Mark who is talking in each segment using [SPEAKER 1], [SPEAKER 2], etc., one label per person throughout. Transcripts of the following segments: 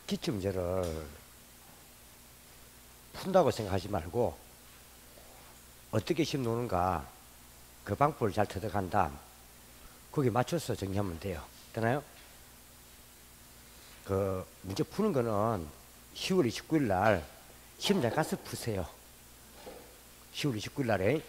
[SPEAKER 1] 기출문제를 푼다고 생각하지 말고 어떻게 시험 노는가 그 방법을 잘 터득한 다음 거기에 맞춰서 정리하면 돼요. 되나요? 그 문제 푸는 거는 10월 29일 날 시험장 가서 푸세요. 10월 29일 날에.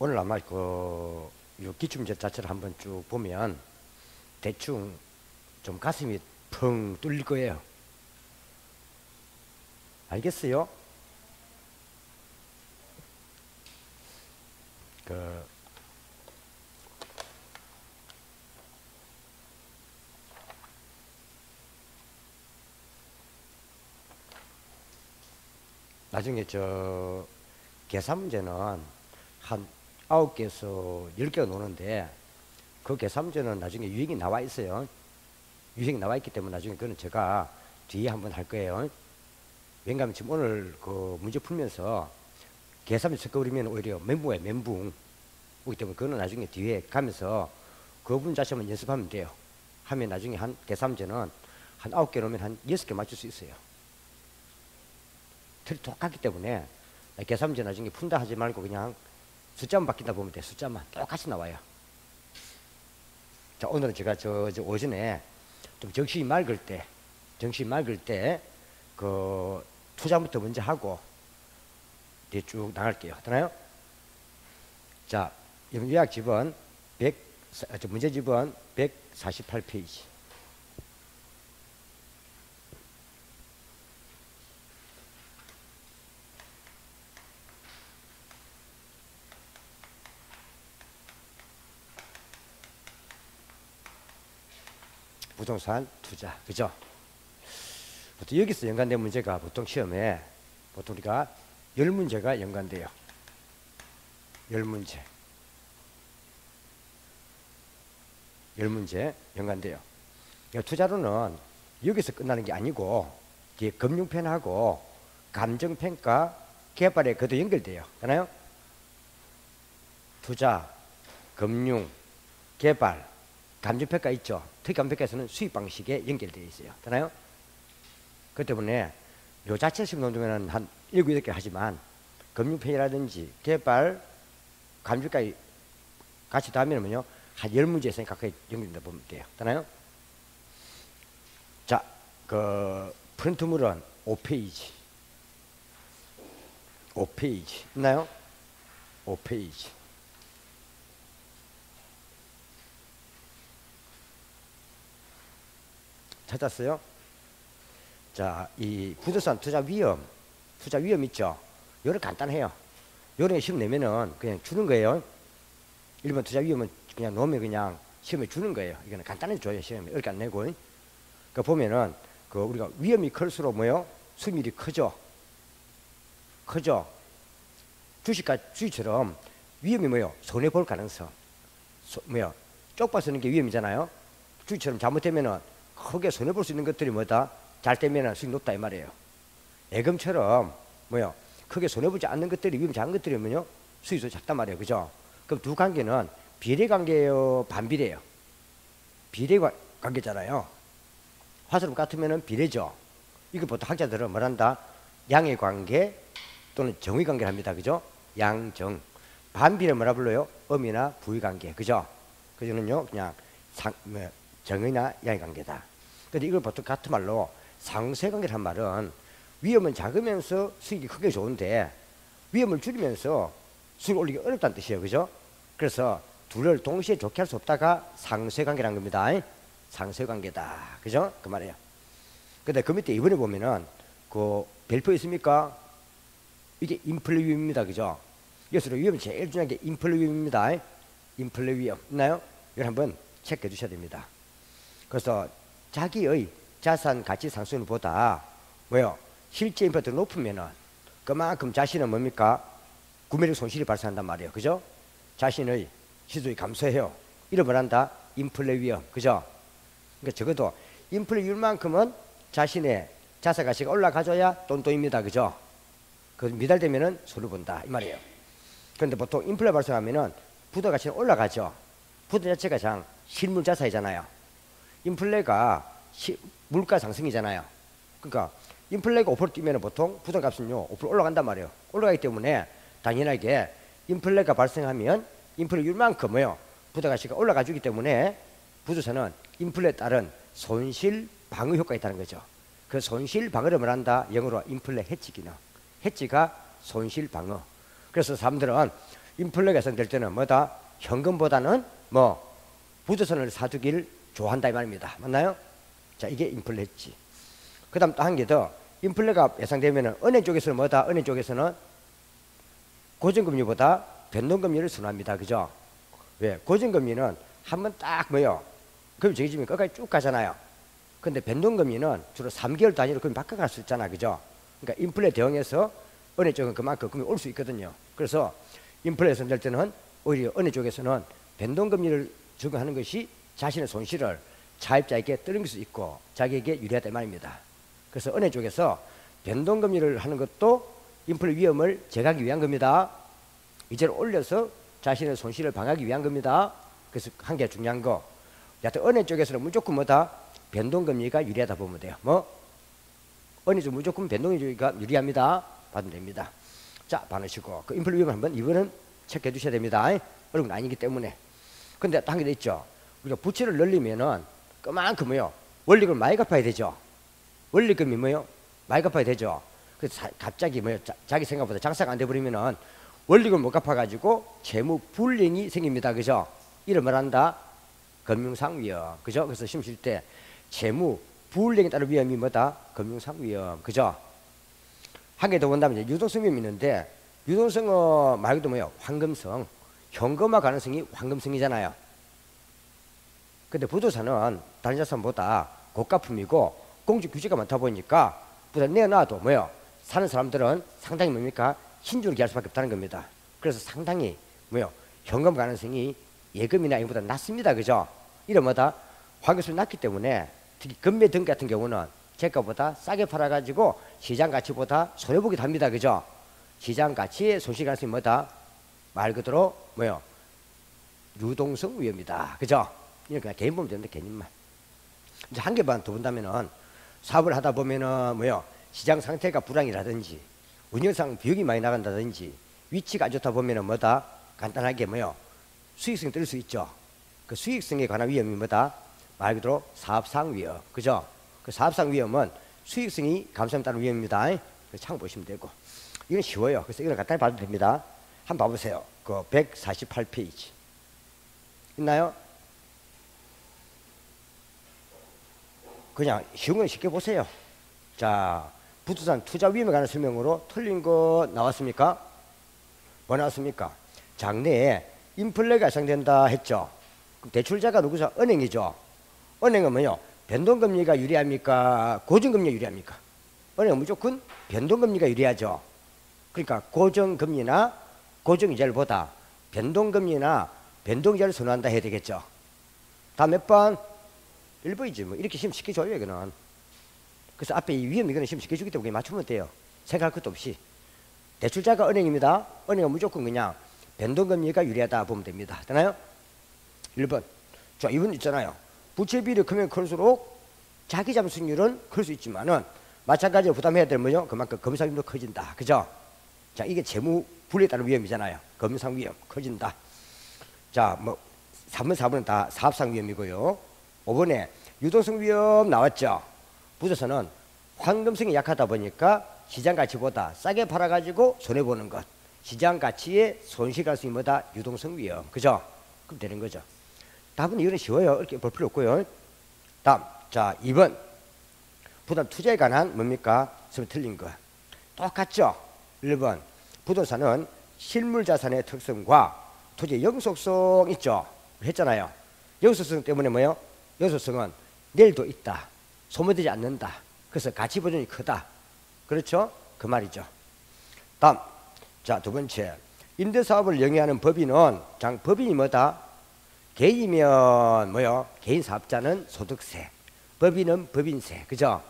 [SPEAKER 1] 오늘 아마 그 기출문제 자체를 한번 쭉 보면 대충 좀 가슴이 펑 뚫릴 거예요. 알겠어요? 나중에 저 계산 문제는 한 9개에서 10개가 노는데 그 계산 문제는 나중에 유형이 나와 있어요. 유형이 나와 있기 때문에 나중에 그거는 제가 뒤에 한번 할 거예요. 왜냐하면 지금 오늘 그 문제 풀면서 계산 문제 섞어버리면 오히려 멘붕이에요. 멘붕. 그렇기 때문에 그거는 나중에 뒤에 가면서 그 부분 자체만 연습하면 돼요. 하면 나중에 한 계산 문제는 한 9개 놓으면 한 6개 맞출 수 있어요. 틀이 똑같기 때문에 계산 문제 나중에 푼다 하지 말고 그냥 숫자만 바뀐다 보면 돼. 숫자만 똑같이 나와요. 자, 오늘은 제가 저 오전에 좀 정신이 맑을 때 그 투자부터 먼저 하고 이제 쭉 나갈게요. 되나요? 자, 요약집은 문제집은 148페이지. 부동산 투자, 그죠? 보통 여기서 연관된 문제가 보통 시험에 보통 우리가 10문제가 연관돼요. 10문제 연관돼요. 투자로는 여기서 끝나는 게 아니고 뒤에 금융편하고 감정평가, 개발에 그도 연결돼요. 되나요? 투자, 금융, 개발, 감정평가 있죠. 특히 감정평가에서는 수익 방식에 연결되어 있어요. 되나요? 그 때문에 요 자체 시험 논문에는 한 7, 8개 하지만 금융편이라든지 개발, 감정평가 같이 다 하면은요 한 10문제 이상이 가까이 연결된다 보면 돼요. 되나요? 자, 그 프린트물은 5페이지 있나요? 5페이지. 찾았어요? 자, 이 부동산 투자 위험 있죠? 요런 간단해요. 요런 시험 내면은 그냥 주는 거예요. 일본 투자 위험은 그냥 놓으면 그냥 시험에 주는 거예요. 이거는 간단히 줘요. 시험에 어렵게 안 내고. 그 보면은 그 우리가 위험이 클수록 뭐요? 수익률이 크죠. 주식처럼 위험이 뭐요? 손해 볼 가능성. 쪽 봐서는 게 위험이잖아요. 주식처럼 잘못되면은 크게 손해 볼 수 있는 것들이 뭐다? 잘 되면은 수익 높다 이 말이에요. 예금처럼 크게 손해 보지 않는 것들이 위험 작은 것들이면요 수익도 작단 말이에요. 그죠? 그럼 두 관계는 비례 관계예요, 반비례예요? 비례 관계잖아요. 화살표 같으면은 비례죠. 이거 보통 학자들은 뭐란다? 양의 관계 또는 정의 관계를 합니다. 그죠? 양정. 반비례 뭐라 불러요? 음이나 부의 관계. 그죠? 그저는요 그냥 정의나 양의 관계다. 근데 이걸 보통 같은 말로 상쇄관계를 한 말은 위험은 작으면서 수익이 크게 좋은데 위험을 줄이면서 수익을 올리기 어렵다는 뜻이에요. 그죠? 그래서 둘을 동시에 좋게 할 수 없다가 상쇄관계라는 겁니다. 상쇄관계다. 그죠? 그 말이에요. 근데 그 밑에 이번에 보면은 그 별표 있습니까? 이게 인플레 위험입니다. 그죠? 여기서 위험이 제일 중요한 게 인플레 위험입니다. 인플레 위험 있나요? 이걸 한번 체크해 주셔야 됩니다. 그래서 자기의 자산 가치 상승률보다 실제 인플레가 높으면은 그만큼 자신은 뭡니까? 구매력 손실이 발생한단 말이에요. 그죠? 자신의 시소율이 감소해요. 이를 뭐란다? 인플레 위험. 그죠? 그러니까 적어도 인플레 위험만큼은 자신의 자산 가치가 올라가줘야 똔똔입니다. 그죠? 그 미달되면은 손해 본다 이 말이에요. 그런데 보통 인플레 발생하면은 부도 가치는 올라가죠. 부도 자체가 장 실물 자산이잖아요. 인플레가 물가 상승이잖아요. 그러니까 인플레가 5% 뛰면 보통 부동값은요 5% 올라간단 말이에요. 올라가기 때문에 당연하게 인플레가 발생하면 인플레율만큼 뭐요 부동가치가 올라가 주기 때문에 부도산은 인플레에 따른 손실 방어 효과가 있다는 거죠. 그 손실 방어를 말한다. 영어로 인플레 해치 기능. 해치가 손실 방어. 그래서 사람들은 인플레가 발생될 때는 뭐다? 현금보다는 뭐 부도산을 사두길 좋아한다 이 말입니다. 맞나요? 자, 이게 인플레 해치. 그 다음 또 한 개 더. 인플레가 예상되면 은행 쪽에서는 뭐다? 은행 쪽에서는 고정금리보다 변동금리를 선호합니다. 그죠? 왜? 고정금리는 한번 딱 뭐요? 그럼 정해지면 끝까지 쭉 가잖아요. 근데 변동금리는 주로 3개월 단위로 그럼 바꿔갈 수 있잖아. 그죠? 그러니까 인플레 대응해서 은행 쪽은 그만큼 금리 올 수 있거든요. 그래서 인플레 선될 때는 오히려 은행 쪽에서는 변동금리를 적용하는 것이 자신의 손실을 차입자에게 떠넘길 수 있고 자기에게 유리하다 이 말입니다. 그래서 은행 쪽에서 변동금리를 하는 것도 인플레 위험을 제거하기 위한 겁니다. 이제는 올려서 자신의 손실을 방어하기 위한 겁니다. 그래서 한 개 중요한 거. 여하튼 은행 쪽에서는 무조건 뭐다? 변동금리가 유리하다 보면 돼요. 뭐? 은행 쪽 무조건 변동금리가 유리합니다. 받으면 됩니다. 자, 받으시고 그 인플레 위험을 한번 이번은 체크해 두셔야 됩니다. 어려운 건 아니기 때문에. 근데 한 개 더 있죠. 우리가 부채를 늘리면은 그만큼 뭐요? 원리금을 많이 갚아야 되죠. 원리금이 뭐요? 많이 갚아야 되죠. 그래서 갑자기 뭐요? 자기 생각보다 장사가 안 돼 버리면은 원리금을 못 갚아가지고 채무 불이행이 생깁니다. 그죠? 이를 말한다. 금융상 위험. 그죠? 그래서 시험 칠 때 채무 불이행에 따른 위험이 뭐다? 금융상 위험. 그죠? 한 개 더 본다면 이제 유동성 위험이 있는데 유동성은 말고도 뭐요? 황금성. 현금화 가능성이 황금성이잖아요. 근데 부동산은 다른 자산보다 고가품이고 공적 규제가 많다 보니까 부산 내놔도 뭐요? 사는 사람들은 상당히 뭡니까? 신중을 기할 수밖에 없다는 겁니다. 그래서 상당히 뭐요? 현금 가능성이 예금이나 이보다 낮습니다. 그죠? 이러마다 환급률이 낮기 때문에 특히 금매 등 같은 경우는 재가보다 싸게 팔아가지고 시장 가치보다 손해보기도 합니다. 그죠? 시장 가치의 손실 가능성이 뭐다? 말 그대로 뭐요? 유동성 위험이다. 그죠? 이건 그냥 개인 보면 되는데 개인만. 이제 한 개만 더 본다면은 사업을 하다 보면은 뭐요? 시장 상태가 불황이라든지 운영상 비용이 많이 나간다든지 위치가 안 좋다 보면은 뭐다? 간단하게 뭐요? 수익성이 떨어질 수 있죠. 그 수익성에 관한 위험이 뭐다? 말 그대로 사업상 위험. 그죠? 그 사업상 위험은 수익성이 감소함에 따른 위험입니다. 참 보시면 되고. 이건 쉬워요. 그래서 이건 간단히 봐도 됩니다. 한번 봐보세요. 그 148페이지. 있나요? 그냥 쉬운 건 쉽게 보세요. 자, 부동산 투자 위험에 관한 설명으로 틀린 거 나왔습니까? 뭐 나왔습니까? 장래에 인플레가 예상된다 했죠. 그럼 대출자가 누구죠? 은행이죠. 은행은 뭐요? 변동금리가 유리합니까? 고정금리가 유리합니까? 은행은 무조건 변동금리가 유리하죠. 그러니까 고정금리나 고정이자를 보다 변동금리나 변동이자를 선호한다 해야 되겠죠. 다음 몇 번? 1번이지 뭐. 이렇게 시험 쉽게 줘요 이거는. 그래서 앞에 이 위험 이거는 시험 쉽게 주기 때문에 맞추면 돼요. 생각할 것도 없이. 대출자가 은행입니다. 은행은 무조건 그냥 변동금리가 유리하다 보면 됩니다. 되나요? 1번. 자, 2번 있잖아요. 부채 비율이 크면 클수록 자기 잠수율은 클 수 있지만은 마찬가지로 부담해야 될 뭐요? 그만큼 검사위험도 커진다. 그죠? 자, 이게 재무 불리에 따른 위험이잖아요. 검상 위험 커진다. 자, 뭐 3번, 4번은 다 사업상 위험이고요. 5번에 유동성 위험 나왔죠. 부동산은 황금성이 약하다 보니까 시장 가치보다 싸게 팔아가지고 손해보는 것. 시장 가치의 손실 가능성이 뭐다? 유동성 위험. 그죠? 그럼 되는 거죠. 답은 이거는 쉬워요. 이렇게 볼 필요 없고요. 다음. 자, 2번. 부동산 투자에 관한 뭡니까? 지금 틀린 거. 똑같죠? 1번. 부동산은 실물 자산의 특성과 토지의 영속성 있죠? 했잖아요. 영속성 때문에 뭐예요? 영속성은 내일도 있다. 소모되지 않는다. 그래서 가치 보존이 크다. 그렇죠? 그 말이죠. 다음. 자, 두 번째. 임대사업을 영위하는 법인은 법인이 뭐다? 개인이면 뭐요? 개인 사업자는 소득세. 법인은 법인세. 그죠?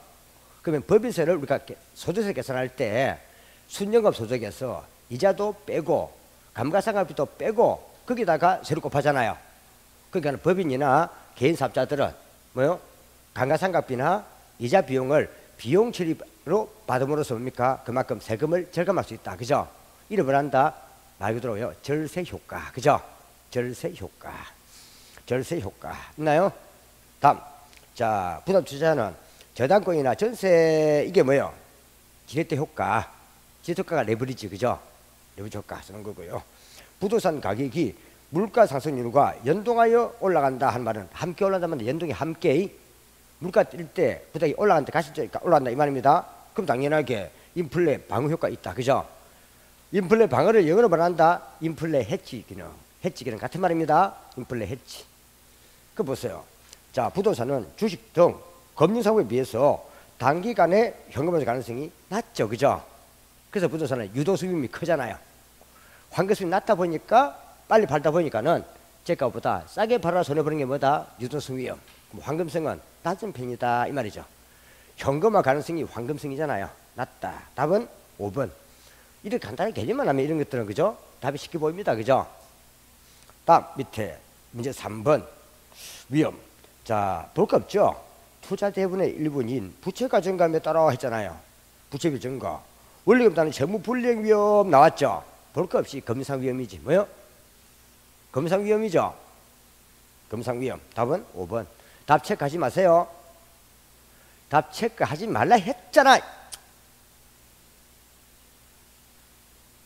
[SPEAKER 1] 그러면 법인세를 우리가 소득세 계산할 때 순연금 소득에서 이자도 빼고 감가상각비도 빼고 거기다가 세를 곱하잖아요. 그러니까 법인이나 개인 사업자들은 뭐요? 감가상각비나 이자 비용을 비용 처리로 받음으로써 뭡니까? 그만큼 세금을 절감할 수 있다. 그죠? 이름을 한다. 말 그대로요. 절세 효과. 그죠? 절세 효과. 절세 효과. 있나요? 다음. 자, 부담 투자는 저당권이나 전세 이게 뭐예요? 지렛대 효과. 지렛대 효과가 레버리지. 그죠? 레버리지 효과 쓰는 거고요. 부동산 가격이 물가 상승률과 연동하여 올라간다 한 말은 함께 올라간다면 연동이 함께 물가 뛸 때 부담이 올라간다 가시니까 올라간다 이 말입니다. 그럼 당연하게 인플레 방어 효과 있다. 그죠? 인플레 방어를 영어로 말한다. 인플레 해치 기능. 해치 기능 같은 말입니다. 인플레 해치. 그 보세요. 자, 부동산은 주식 등 금융사고에 비해서 단기간에 현금화될 가능성이 낮죠. 그죠? 그래서 부동산은 유도수익이 크잖아요. 환급수익이 낮다 보니까 빨리 팔다 보니까는 제가보다 싸게 팔아 손해보는 게 뭐다? 유동성 위험. 황금성은 낮은 편이다 이 말이죠. 현금화 가능성이 황금성이잖아요. 낮다. 답은 5번. 이렇게 간단히 개념만 하면 이런 것들은 그죠? 답이 쉽게 보입니다. 그죠? 다음 밑에 문제 3번 위험. 자, 볼 거 없죠? 투자 대분의 일부인 부채가 증가함에 따라 했잖아요. 부채비 증가. 원리금단은 재무 불이행 위험 나왔죠? 볼 거 없이 금상 위험이지. 뭐요? 금상 위험이죠? 금상 위험. 답은 5번. 답 체크하지 마세요. 답 체크하지 말라 했잖아.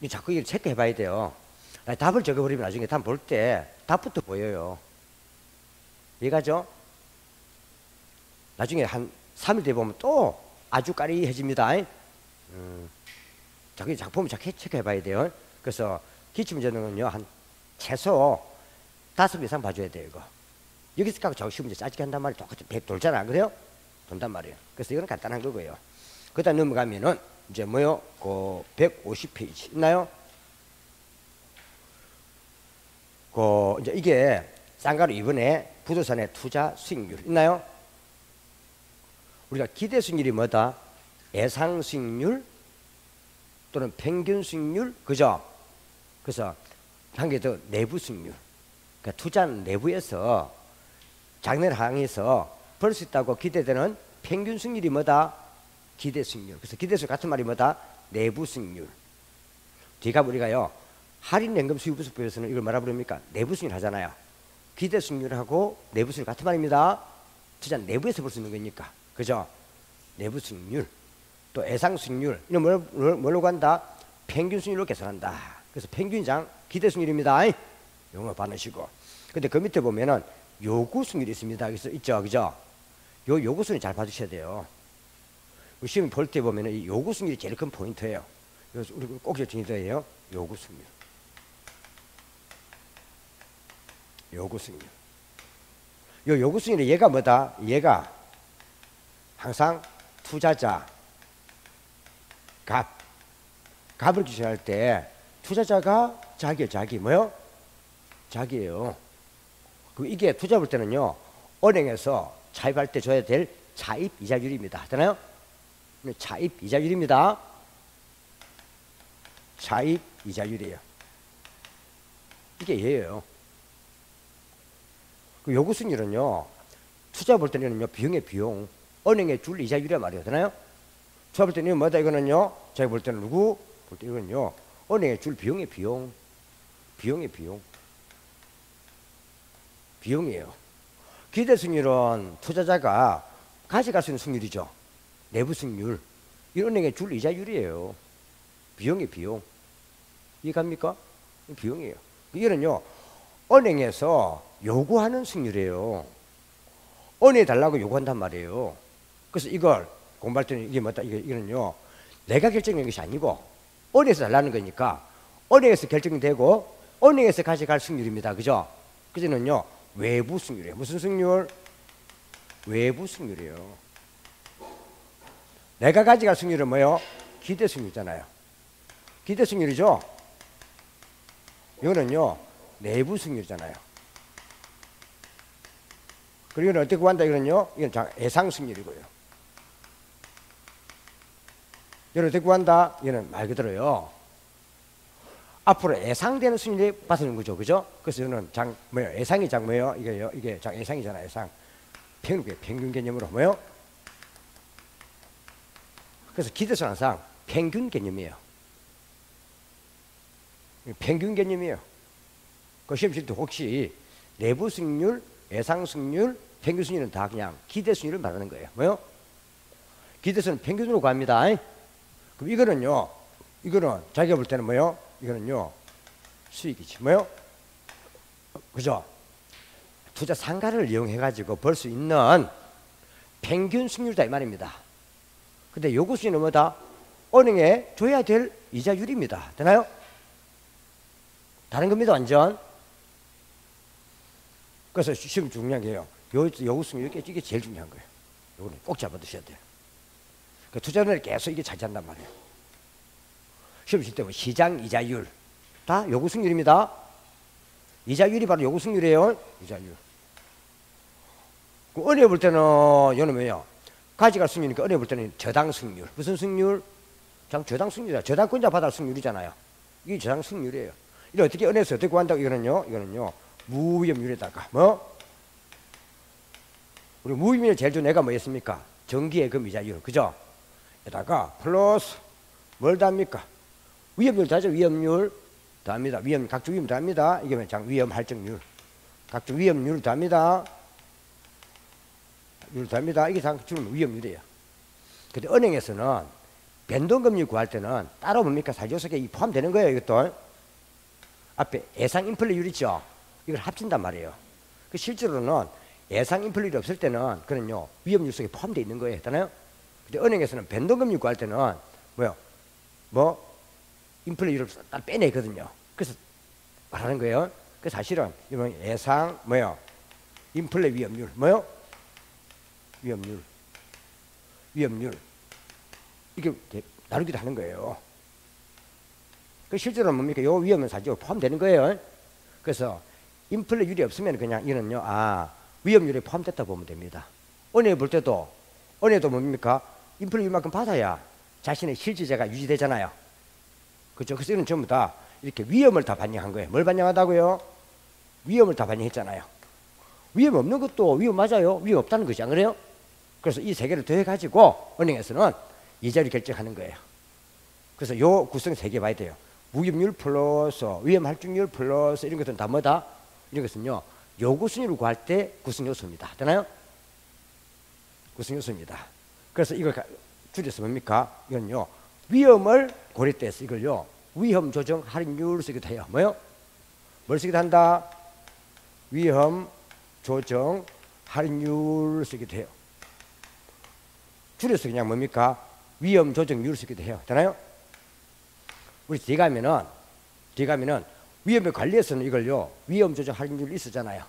[SPEAKER 1] 자꾸 이걸 체크해 봐야 돼요. 답을 적어버리면 나중에 답 볼 때 답부터 보여요. 이해가죠? 나중에 한 3일 뒤에 보면 또 아주 까리해집니다. 자꾸 작품을 자꾸 체크해 봐야 돼요. 그래서 기출문제는요, 한 최소 5개 이상 봐줘야 돼요, 이거. 여기서 갖고 저거 쉬운 문제 짜증게 한단 말이에요. 똑같이 배 돌잖아, 그래요? 돈단 말이에요. 그래서 이건 간단한 거고요. 그 다음 넘어가면은, 이제 뭐요? 그 150페이지. 있나요? 이제 이게 쌍가루 이번에 부동산의 투자 수익률. 있나요? 우리가 기대 수익률이 뭐다? 예상 수익률 또는 평균 수익률. 그죠? 그래서 한 개 더 내부 수익률. 그러니까 투자는 내부에서 장래를 향해서 벌 수 있다고 기대되는 평균 수익률이 뭐다? 기대 수익률. 그래서 기대 수익 같은 말이 뭐다? 내부 수익률. 뒤가 우리가요 할인 연금 수익부수법에서는 이걸 뭐라 부릅니까? 내부 수익률 하잖아요. 기대 수익률하고 내부 수익률 같은 말입니다. 투자 내부에서 볼 수 있는 거니까. 그죠? 내부 수익률 또 예상 수익률 이런 뭘로 간다? 평균 수익률로 계산한다. 그래서 평균이장 기대 수익률입니다. 영어 받으시고. 근데 그 밑에 보면은 요구 수익률이 있습니다. 그래서 있죠, 그죠? 요 요구 수익률 잘 봐주셔야 돼요. 시험 볼 때 보면은 이 요구 수익률이 제일 큰 포인트예요. 그래서 우리 꼭 정리돼요. 요구 수익률. 요구 수익률. 요 요구 수익률이 얘가 뭐다? 얘가 항상 투자자 값을 기준할 때 투자자가 자기 뭐요? 자기예요. 그 이게 투자 볼 때는요 은행에서 차입할 때 줘야 될 차입 이자율입니다. 하잖아요. 차입 이자율입니다. 차입 이자율이에요. 이게 얘예요. 그 요구 수익률은요 투자 볼 때는요 비용의 비용, 은행에 줄 이자율이란 말이에요. 되나요? 투자 볼 때는 뭐다 이거는요. 제가 볼 때는 누구 볼 때 이거는요 은행에 줄 비용의 비용, 비용의 비용, 비용이에요. 기대 수익률은 투자자가 가져갈 수 있는 수익률이죠. 내부 수익률. 이 은행에 줄 이자율이에요. 비용의 비용. 이해갑니까? 비용이에요. 이거는요 은행에서 요구하는 수익률이에요. 은행에 달라고 요구한단 말이에요. 그래서 이걸 공부할 때는 이게 뭐다? 이거는요 내가 결정한 것이 아니고 은행에서 달라는 거니까 은행에서 결정되고 은행에서 가져갈 수익률입니다. 그죠? 그저는요 외부 수익률이에요. 무슨 수익률? 외부 수익률이에요. 내가 가져갈 수익률은 뭐예요? 기대 수익률이잖아요. 기대 수익률이죠? 이거는요 내부 수익률이잖아요. 그리고 이건 어떻게 구한다? 이거는요 이건 예상 수익률이고요. 얘를 데리고 간다. 얘는 말 그대로요. 앞으로 예상되는 수익률이 받는 거죠. 그죠? 그래서 저는 예상이 뭐예요? 이게요. 이게 예상이잖아요. 예상. 평균 개념으로 뭐예요? 그래서 기대수는 항상 평균 개념이에요. 평균 개념이에요. 그 시험 칠 때 혹시 내부 수익률, 예상 수익률, 평균 수익률은 다 그냥 기대 수익률을 말하는 거예요. 뭐요? 기대수는 평균으로 구합니다. 그럼 이거는 자기가 볼 때는 뭐요? 이거는요, 수익이지. 뭐요? 그죠? 투자 상가를 이용해가지고 벌 수 있는 평균 수익률이다 이 말입니다. 근데 요구 수익률은 뭐다? 은행에 줘야 될 이자율입니다. 되나요? 다른 겁니다, 완전. 그래서 시험 중요한 게요. 요구 수익률 이게 제일 중요한 거예요. 요거는 꼭 잡아두셔야 돼요. 그 투자를 계속 이게 차지한단 말이에요. 시험 칠 때 뭐 시장 이자율 다 요구 수익률입니다. 이자율이 바로 요구 수익률이에요. 이자율. 그 은행에 볼 때는 요는 뭐예요? 가져갈 수익률이니까 은행에 볼 때는 저당 수익률. 무슨 수익률? 저당 수익률이야. 저당권자 받을 수익률이잖아요. 이게 저당 수익률이에요. 이거 어떻게 은행에서 어떻게 구한다고? 이거는요 무위험률에다가 우리 무위험률 제일 좋은 애가 뭐였습니까? 정기예금 이자율. 그죠? 에다가 플러스 뭘 더합니까? 위험률 더하죠. 위험률 더합니다. 각종 위험 더합니다. 이게 위험 할증률. 각종 위험률 더합니다. 이게 각종 위험률이에요. 근데 은행에서는 변동금리 구할 때는 따로 뭡니까? 사조석에 포함되는 거예요. 이것도 앞에 예상 인플레율 있죠. 이걸 합친단 말이에요. 그 실제로는 예상 인플레율이 없을 때는 그는요 위험률 속에 포함되어 있는 거예요. 있잖아요. 근데 은행에서는 변동금리 구할 때는 인플레율을 딱 빼내거든요. 그래서 말하는 거예요. 그 사실은 예상 인플레 위험률 위험률 이게 나누기도 하는 거예요. 그 실제로는 뭡니까? 요 위험은 사실 포함되는 거예요. 그래서 인플레율이 없으면 그냥 이는요 위험률에 포함됐다 보면 됩니다. 은행에 볼 때도 은행도 뭡니까? 인플레율만큼 받아야 자신의 실질재가 유지되잖아요. 그렇죠? 그래서 이는 전부 다 이렇게 위험을 다 반영한 거예요. 뭘 반영하다고요? 위험을 다 반영했잖아요. 위험 없는 것도 위험 맞아요. 위험 없다는 거지 안 그래요? 그래서 이 세 개를 더해가지고 은행에서는 이자율을 결정하는 거예요. 그래서 요 구성 세 개 봐야 돼요. 무위험률 플러스 위험 할증률 플러스 이런 것들은 다 뭐다? 이런 것은요 요구 수익률을 구할 때 구성 요소입니다. 되나요? 구성 요소입니다. 그래서 이걸 줄여서 뭡니까? 이건요 위험을 고려해서 이걸요 위험 조정 할인율 쓰기도 해요. 뭘 쓰기도 한다? 위험 조정 할인율 쓰기도 해요. 줄여서 그냥 뭡니까? 위험 조정률 쓰기도 해요. 되나요? 우리 뒤에 가면은 위험에 관리해서는 이걸요 위험 조정 할인율이 있었잖아요.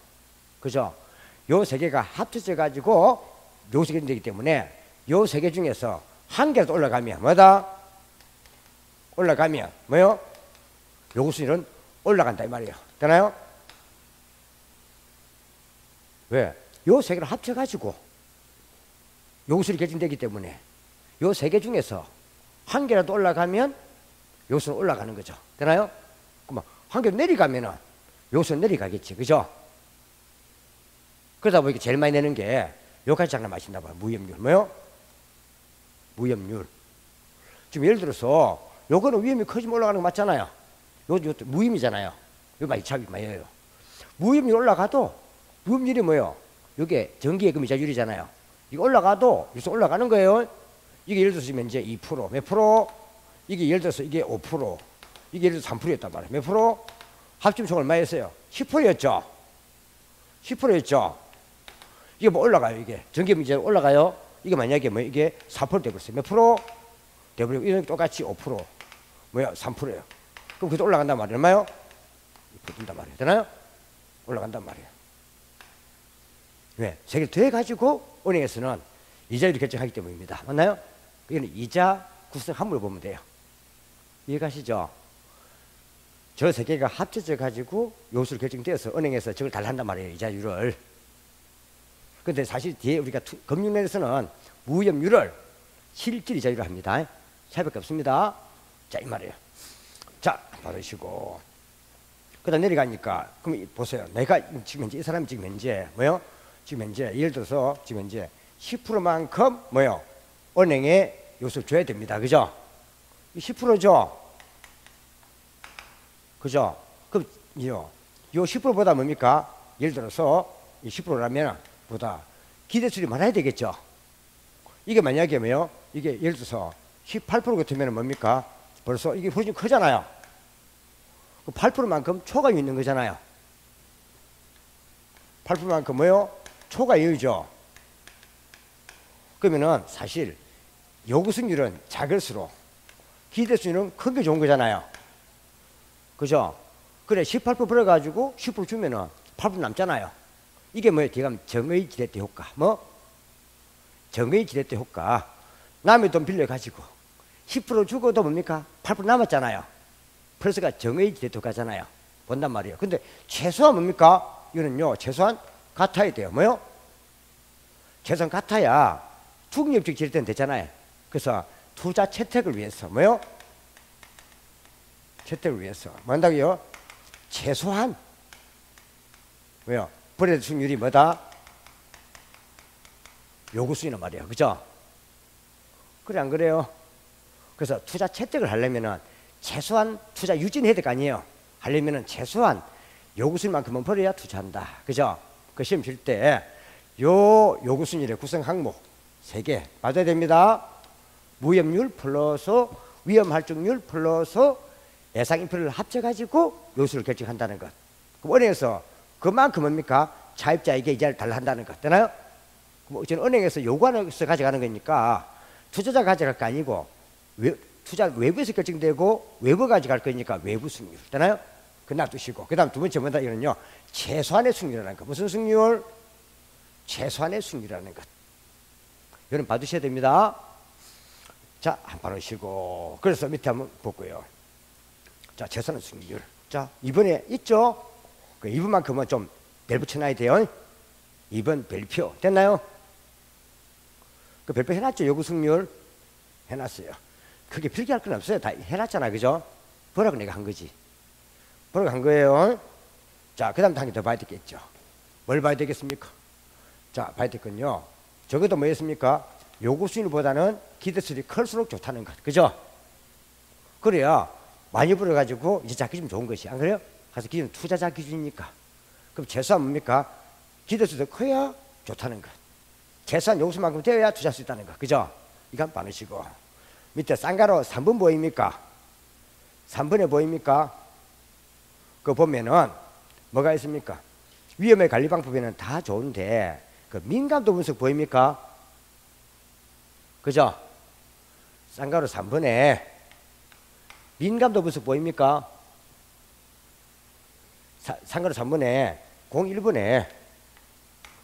[SPEAKER 1] 그죠? 요 세 개가 합쳐져 가지고 요 세 개 되기 때문에 요 세 개 중에서 한 개라도 올라가면 올라가면 요구 수익률은 올라간다 이 말이에요. 되나요? 왜? 요 세 개를 합쳐 가지고 요구 수익률이 결정되기 때문에 요 세 개 중에서 한 개라도 올라가면 요수는 올라가는 거죠. 되나요? 그럼 한 개 내려가면은 요수는 내려가겠지. 그죠? 그러다 보니까 제일 많이 내는 게 요까지 장난 마신다 봐요. 무위험률. 무위험률. 지금 예를 들어서 요거는 위험이 커지면 올라가는 거 맞잖아요. 요것도 무위험이잖아요. 요 많이 차이 많이 해요. 무위험률 올라가도 무위험률이 요게 정기예금 이자율이잖아요. 이거 올라가도 요수 올라가는 거예요. 이게 예를 들어서 지금 이제 2%, 몇 프로? 이게 예를 들어서 이게 5%, 이게 예를 들어서 3%였단 말이에요. 몇 프로? 합치면 총 얼마였어요? 10%였죠. 10%였죠. 이게 올라가요. 이게 정기예금 이자 올라가요. 이게 만약에 이게 4% 되버렸어요. 몇 프로? 되버리고 이런 똑같이 5%, 3%예요. 그럼 그래도 올라간단 말이에요. 얼마요? 2% 든단 말이에요. 되나요? 올라간단 말이에요. 왜? 세 개를 더해가지고 은행에서는 이자율을 결정하기 때문입니다. 맞나요? 이거는 이자 구성함을 보면 돼요. 이해가시죠? 저 세 개가 합쳐져 가지고 요수를 결정되어서 은행에서 저걸 달한단 말이에요. 이자율을. 근데 사실 뒤에 우리가 금융권에서는 무위험률을 실질 이자율로 합니다. 차이밖에 없습니다. 자, 이 말이에요. 자, 받으시고. 그 다음 내려가니까, 그럼 보세요. 내가 지금 현재, 이 사람이 지금 현재, 뭐요? 지금 현재, 예를 들어서 지금 현재 10%만큼, 뭐요? 은행에 요소를 줘야 됩니다. 그죠? 10%죠? 그죠? 그럼, 요 10%보다 뭡니까? 예를 들어서, 이 10%라면, 보다 기대수익이 많아야 되겠죠? 이게 만약에 뭐요? 이게 예를 들어서 18% 같으면 뭡니까? 벌써 이게 훨씬 크잖아요. 8%만큼 초과이유 있는 거잖아요. 8%만큼 뭐요? 초과이유죠. 그러면은 사실 요구수익률은 작을수록 기대수익률은 큰 게 좋은 거잖아요. 그죠? 그래 18% 벌어가지고 10% 주면은 8% 남잖아요. 이게 뭐예요? 뒤에 가면 정의 지렛대 효과. 뭐? 정의 지렛대 효과. 남의 돈 빌려가지고 10% 주고도 뭡니까? 8% 남았잖아요. 플러스가 정의 지렛대 효과잖아요. 본단 말이에요. 근데 최소한 뭡니까? 이거는요, 최소한 같아야 돼요. 뭐요? 최소한 같아야 중립적 지렛대는 되잖아요. 그래서 투자 채택을 위해서, 뭐요? 채택을 위해서. 뭐 한다고요? 최소한, 왜요? 벌어야 수익률이 뭐다? 요구수익이란 말이에요. 그죠? 그래, 안 그래요? 그래서 투자 채택을 하려면은 최소한 투자 유지는 해야 될 거 아니에요? 하려면은 최소한 요구수익만큼은 벌어야 투자한다. 그죠? 그 시험 칠 때 요 요구수익률의 구성 항목 3개 맞아야 됩니다. 무협률 플러스 위험할증률 플러스 예상인플레를 합쳐가지고 요수를 결정한다는 것. 그럼 은행에서 그만큼 뭡니까? 차입자에게 이자를 달라 한다는 것. 되나요? 그럼 저는 은행에서 요구하면서 가져가는 거니까 투자자가 가져갈 거 아니고 투자 외부에서 결정되고 외부 가져갈 거니까 외부 수익률. 되나요? 그 놔두시고. 그 다음 두 번째 뭐다? 이거는요. 최소한의 수익률이라는 것. 무슨 수익률? 최소한의 수익률이라는 것. 이거는 봐두셔야 됩니다. 자, 한번 하시고. 그래서 밑에 한번 볼게요. 자, 최소한의 수익률. 자, 2번에 있죠? 그 2번만큼은 좀 별 붙여놔야 돼요. 2번 별표. 됐나요? 그 별표 해놨죠? 요구 수익률? 해놨어요. 그게 필기할 건 없어요. 다 해놨잖아. 그죠? 보라고 내가 한 거지. 보라고 한 거예요. 자, 그 다음 한 개 더 봐야 되겠죠. 뭘 봐야 되겠습니까? 자, 봐야 되겠군요. 저것도 뭐였습니까? 요구 수익률보다는 기대수익이 클수록 좋다는 것. 그죠? 그래야 많이 벌어가지고 이자 기준 좋은 것이. 안 그래요? 그래서 기준 투자자 기준이니까. 그럼 최소한 뭡니까? 기대수익이 커야 좋다는 것. 최소한 요구수만큼 되어야 투자할 수 있다는 것. 그죠? 이거 한번 봐주시고. 밑에 쌍가로 3번 보입니까? 3번에 보입니까? 그거 보면은 뭐가 있습니까? 위험의 관리 방법에는 다 좋은데 그 민감도 분석 보입니까? 그죠? 쌍가로 3번에 민감도 분석 보입니까? 쌍가로 3번에 01번에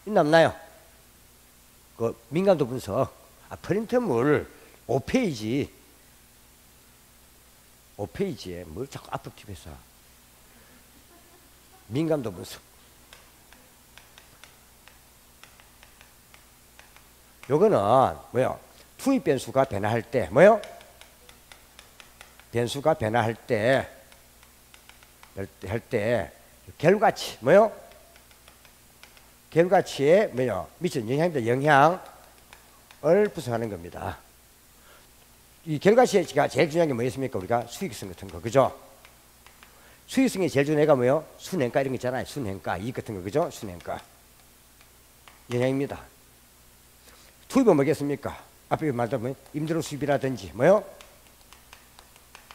[SPEAKER 1] 있나 없나요? 그 민감도 분석. 프린트물 5페이지에 뭘 자꾸 앞으로 팁해서 민감도 분석. 요거는 뭐요? 투입 변수가 변화할 때 뭐요? 변수가 변화할 때 결과치 뭐요? 결과치에 뭐요? 미치는 영향입니다. 영향을 분석하는 겁니다. 이 결과치가 제일 중요한 게 뭐였습니까? 우리가 수익성 같은 거. 그죠? 수익성이 제일 중요한 애가 뭐요? 순행가 이런 거 있잖아요. 순행가, 이익 같은 거. 그죠? 순행가. 영향입니다. 투입은 뭐겠습니까? 앞에 말하면 임대료 수입이라든지 뭐요?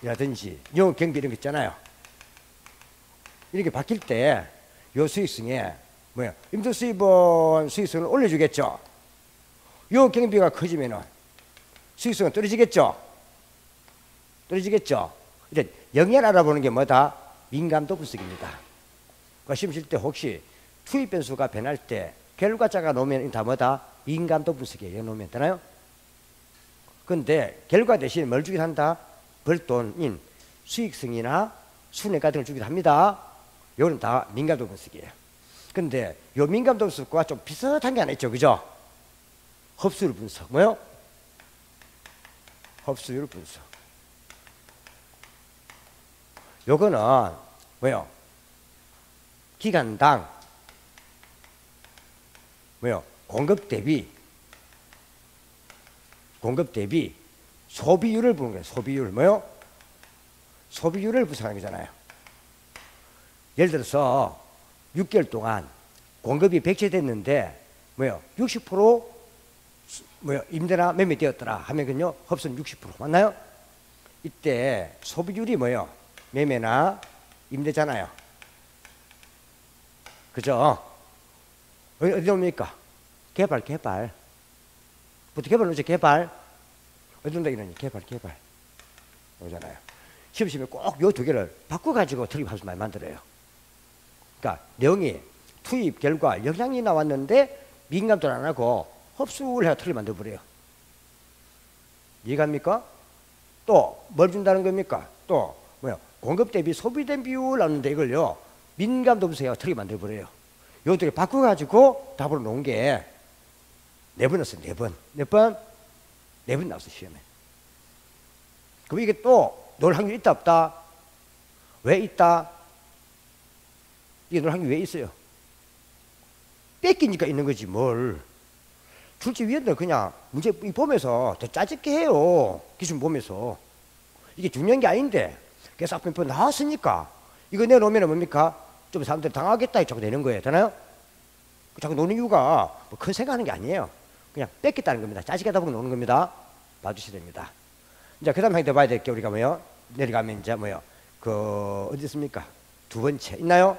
[SPEAKER 1] 이라든지 요 경비 이런 거 있잖아요. 이렇게 바뀔 때 요 수익성에 뭐야? 임대료 수입은 수익성을 올려주겠죠. 요 경비가 커지면은 수익성은 떨어지겠죠. 떨어지겠죠. 이제 영향을 알아보는 게 뭐다? 민감도 분석입니다. 시험 칠 때 혹시 투입 변수가 변할 때 결과자가 놓으면 다 뭐다? 민감도 분석이에요. 놓으면 되나요? 근데 결과 대신에 뭘 주긴 한다? 벌돈인 수익성이나 순회 같은 걸 주기도 합니다. 요거는 다 민감도 분석이에요. 근데 요 민감도 분석과 좀 비슷한 게 하나 있죠. 그죠? 흡수율 분석. 뭐요? 흡수율 분석. 요거는 뭐요? 기간당 뭐요? 공급 대비 소비율을 보는 거예요. 소비율 뭐요? 소비율을 분석하는 거잖아요. 예를 들어서 6개월 동안 공급이 100채 됐는데 뭐요? 60% 뭐요? 임대나 매매되었더라 하면은요 흡수는 60% 맞나요? 이때 소비율이 뭐요? 매매나 임대잖아요. 그죠? 어디 옵니까? 개발. 부터 개발 놓죠. 개발. 어디 온다 이러니? 개발. 오잖아요. 시험에 꼭 요 두 개를 바꿔가지고 트립 하우스 많이 만들어요. 그러니까 내용이 투입 결과 영향이 나왔는데 민감도 안 하고 흡수를 해서 트립 만들어버려요. 이해갑니까? 또 뭘 준다는 겁니까? 또 뭐야? 공급 대비 소비된 비율 나오는데 이걸요 민감도 분석해서 트립 만들어버려요. 요 두 개 바꿔가지고 답으로 놓은 게 4번 났어요. 4번. 몇 번? 4번 나왔어요. 시험에. 그럼 이게 또 놀 확률 있다 없다? 왜 있다? 이게 놀 확률 왜 있어요? 뺏기니까 있는 거지 뭘. 출제위원들 그냥 문제 보면서 더 짜집게 해요. 기준 보면서. 이게 중요한 게 아닌데 그래서 앞에 나왔으니까 이거 내놓으면 뭡니까? 좀 사람들 당하겠다 자꾸 내는 거예요. 되나요? 자꾸 노는 이유가 뭐 큰 생각하는 게 아니에요. 그냥 뺏겠다는 겁니다. 짜집게 하다 보면 노는 겁니다. 봐주셔야 됩니다. 이제 그 다음 항에 봐야 될 게 우리가 뭐요? 내려가면 이제 뭐요? 어디 있습니까? 두 번째 있나요?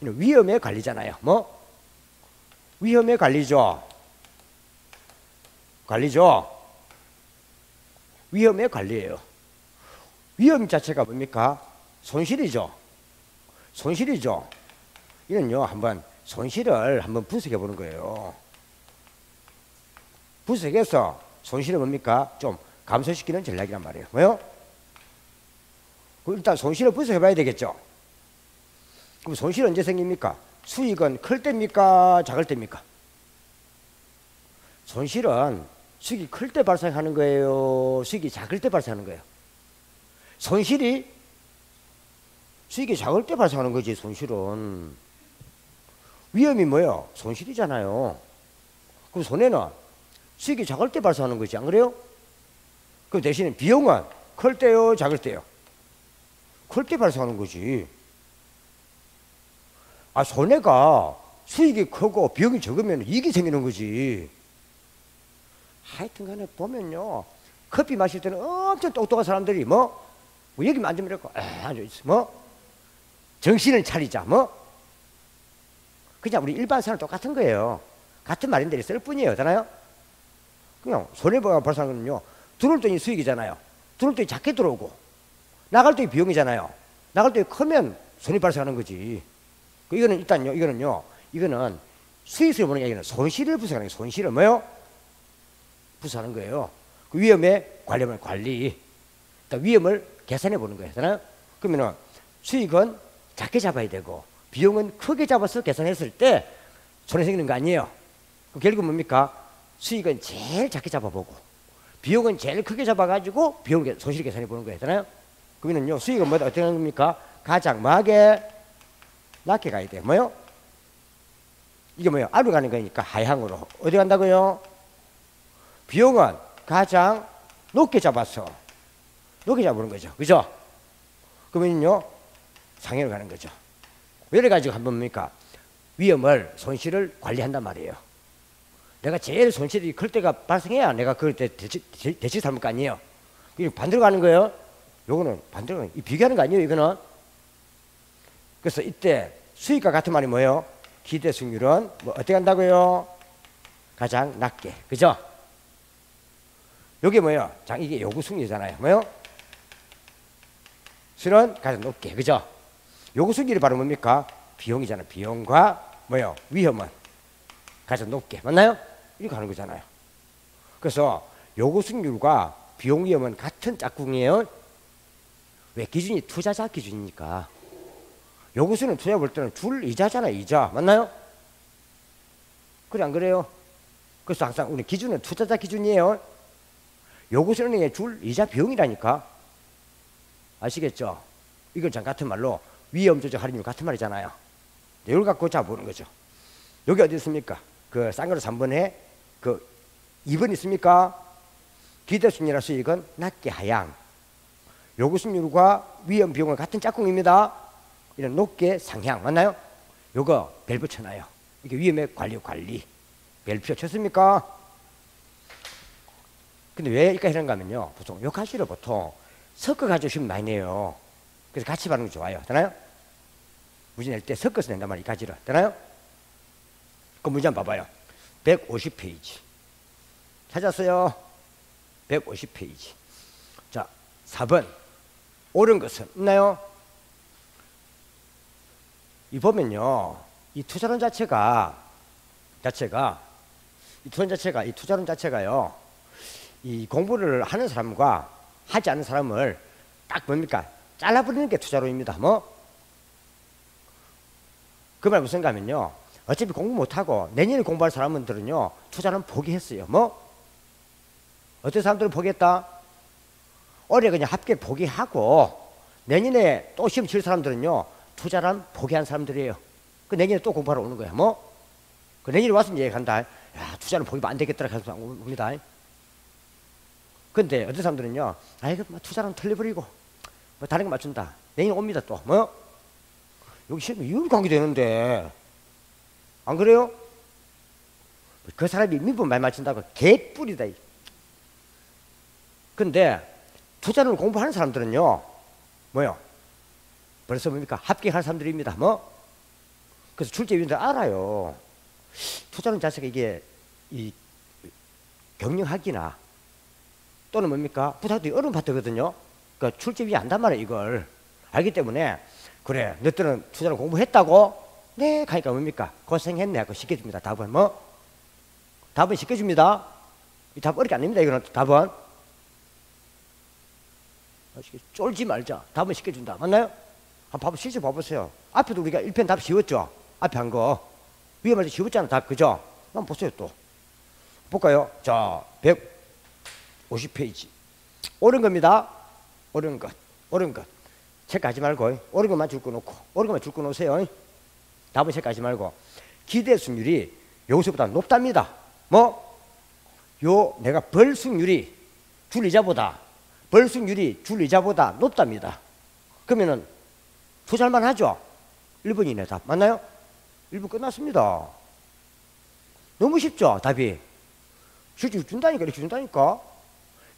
[SPEAKER 1] 위험의 관리잖아요. 뭐? 위험의 관리죠. 위험의 관리예요. 위험 자체가 뭡니까? 손실이죠. 이는요 한번 손실을 한번 분석해 보는 거예요. 분석해서 손실은 뭡니까? 좀 감소시키는 전략이란 말이에요. 뭐요? 일단 손실을 분석해 봐야 되겠죠. 그럼 손실은 언제 생깁니까? 수익은 클 때입니까? 작을 때입니까? 손실은 수익이 클 때 발생하는 거예요? 수익이 작을 때 발생하는 거예요? 손실이 수익이 작을 때 발생하는 거지. 손실은 위험이 뭐예요? 손실이잖아요. 그럼 손해는 수익이 작을 때 발생하는 거지. 안 그래요? 그럼 대신에 비용은 클 때요? 작을 때요? 클 때 발생하는 거지. 아, 손해가 수익이 크고 비용이 적으면 이익이 생기는 거지. 하여튼 간에 보면요 커피 마실 때는 엄청 똑똑한 사람들이 뭐 여기만 앉으면 이렇게 앉아있어. 뭐 정신을 차리자. 뭐 그냥 우리 일반 사람 똑같은 거예요. 같은 말인데 쓸 뿐이에요. 되나요? 그냥 손해보가 발생하는 거는요 들어올 때는 수익이잖아요. 들어올 때 작게 들어오고 나갈 때 비용이잖아요. 나갈 때 크면 손해 발생하는 거지. 이거는 일단요 이거는 수익을 보는 게 아니라 손실을 분석하는 거예요. 손실을 뭐요? 분석하는 거예요. 그 위험의 관리하면 관리. 그러니까 위험을 계산해 보는 거예요. 되나요? 그러면은 수익은 작게 잡아야 되고 비용은 크게 잡아서 계산했을 때 손해 생기는 거 아니에요. 그럼 결국 뭡니까? 수익은 제일 작게 잡아보고 비용은 제일 크게 잡아가지고 비용 손실 계산해 보는 거예요. 되나요? 그러면요 수익은 뭐다 어떻게 하는 겁니까? 가장 낮게 가야 돼요. 뭐요? 이게 뭐요? 아래로 가는 거니까 하향으로. 어디 간다고요? 비용은 가장 높게 잡아서 높게 잡는 거죠. 그죠? 그러면요 상해로 가는 거죠. 이래 가지고 한번 뭡니까? 위험을 손실을 관리한단 말이에요. 내가 제일 손실이 클 때가 발생해야 내가 그럴 때 대치 삼을 거 아니에요. 이게 반대로 가는 거예요. 요거는 반대로 가는, 비교하는 거 아니에요. 이거는. 그래서 이때 수익과 같은 말이 뭐예요? 기대 수익률은 뭐 어떻게 한다고요? 가장 낮게. 그죠? 요게 뭐예요? 이게 요구 수익률이잖아요. 뭐예요? 수는 가장 높게. 그죠? 요구 수익률이 바로 뭡니까? 비용이잖아요. 비용과 뭐예요? 위험은 가장 높게. 맞나요? 이렇게 하는 거잖아요. 그래서 요구 수익률과 비용 위험은 같은 짝꿍이에요. 왜? 기준이 투자자 기준이니까. 요구수는 투자 볼 때는 줄 이자잖아요. 이자. 맞나요? 그래 안 그래요? 그래서 항상 우리 기준은 투자자 기준이에요. 요구수은행에 줄 이자 비용이라니까. 아시겠죠? 이건 참 같은 말로 위험 조정 할인율 같은 말이잖아요. 이걸 갖고 잡아보는 거죠. 여기 어디 있습니까? 그 싼 거로 3번에 그 2번 있습니까? 기대수익률 수익은 낮게 하향. 요구수익률과 위험 비용은 같은 짝꿍입니다. 이런 높게 상향. 맞나요? 요거 벨 붙여놔요. 이게 위험의 관리. 벨 쳤습니까? 근데 왜 이렇게 하는가 하면요. 보통 요 가지를 보통 섞어가지고 시험 많이 내요. 그래서 같이 받는 게 좋아요. 되나요? 문제 낼 때 섞어서 낸단 말이에요. 이 가지를. 되나요? 그 문제 한번 봐봐요. 150페이지. 찾았어요? 150페이지. 자, 4번. 옳은 것은 있나요? 이 보면요. 이 투자론 자체가 이 공부를 하는 사람과 하지 않는 사람을 딱 뭡니까? 잘라버리는 게 투자론입니다. 그 말 무슨 가면요. 어차피 공부 못하고 내년에 공부할 사람들은요. 투자론 포기했어요. 어떤 사람들은 포기했다? 올해 그냥 합격 포기하고 내년에 또 시험 칠 사람들은요. 투자론 포기한 사람들이에요. 그 내년에 또 공부하러 오는 거야. 그 내년에 와서 이제 얘기한다. 야, 투자론 포기하면 안 되겠더라. 해서 옵니다. 근데 어떤 사람들은요. 아이고, 투자론 틀려버리고 다른 거 맞춘다. 내년에 옵니다. 또 여기 시험 이율 관계 되는데 안 그래요? 그 사람이 민법 말 맞춘다고 개뿔이다. 근데 투자론을 공부하는 사람들은요. 벌써 뭡니까? 합격할 사람들입니다. 그래서 출제위원들 알아요. 투자론 자체가 이게 이 경영학이나 또는 뭡니까? 부탁도 어려운 파트거든요. 그러니까 출제위 안단 말이에요. 이걸 알기 때문에 그래 너희들은 투자론 공부했다고? 네 가니까 뭡니까? 고생했네 하고 시켜줍니다. 답은 답은 시켜줍니다. 이 답 어렵게 안 됩니다. 이거는 답은 쫄지 말자. 답은 시켜준다. 맞나요? 한번 실제 봐보세요. 앞에도 우리가 1편 답 씌웠죠? 앞에 한 거 위험할 때 씌웠잖아. 답 그죠? 한번 보세요. 또 볼까요? 자 150페이지 옳은 겁니다. 옳은 것 체크하지 말고 옳은 것만 줄 거 놓고 옳은 것만 줄 거 놓으세요. 답은 체크하지 말고 기대 수익률이 여기서보다 높답니다. 내가 벌 수익률이 줄 이자보다 높답니다. 그러면은 투자할만 하죠? 1번 이내 답 맞나요? 1번 끝났습니다. 너무 쉽죠? 답이 실제 준다니까. 이렇게 준다니까.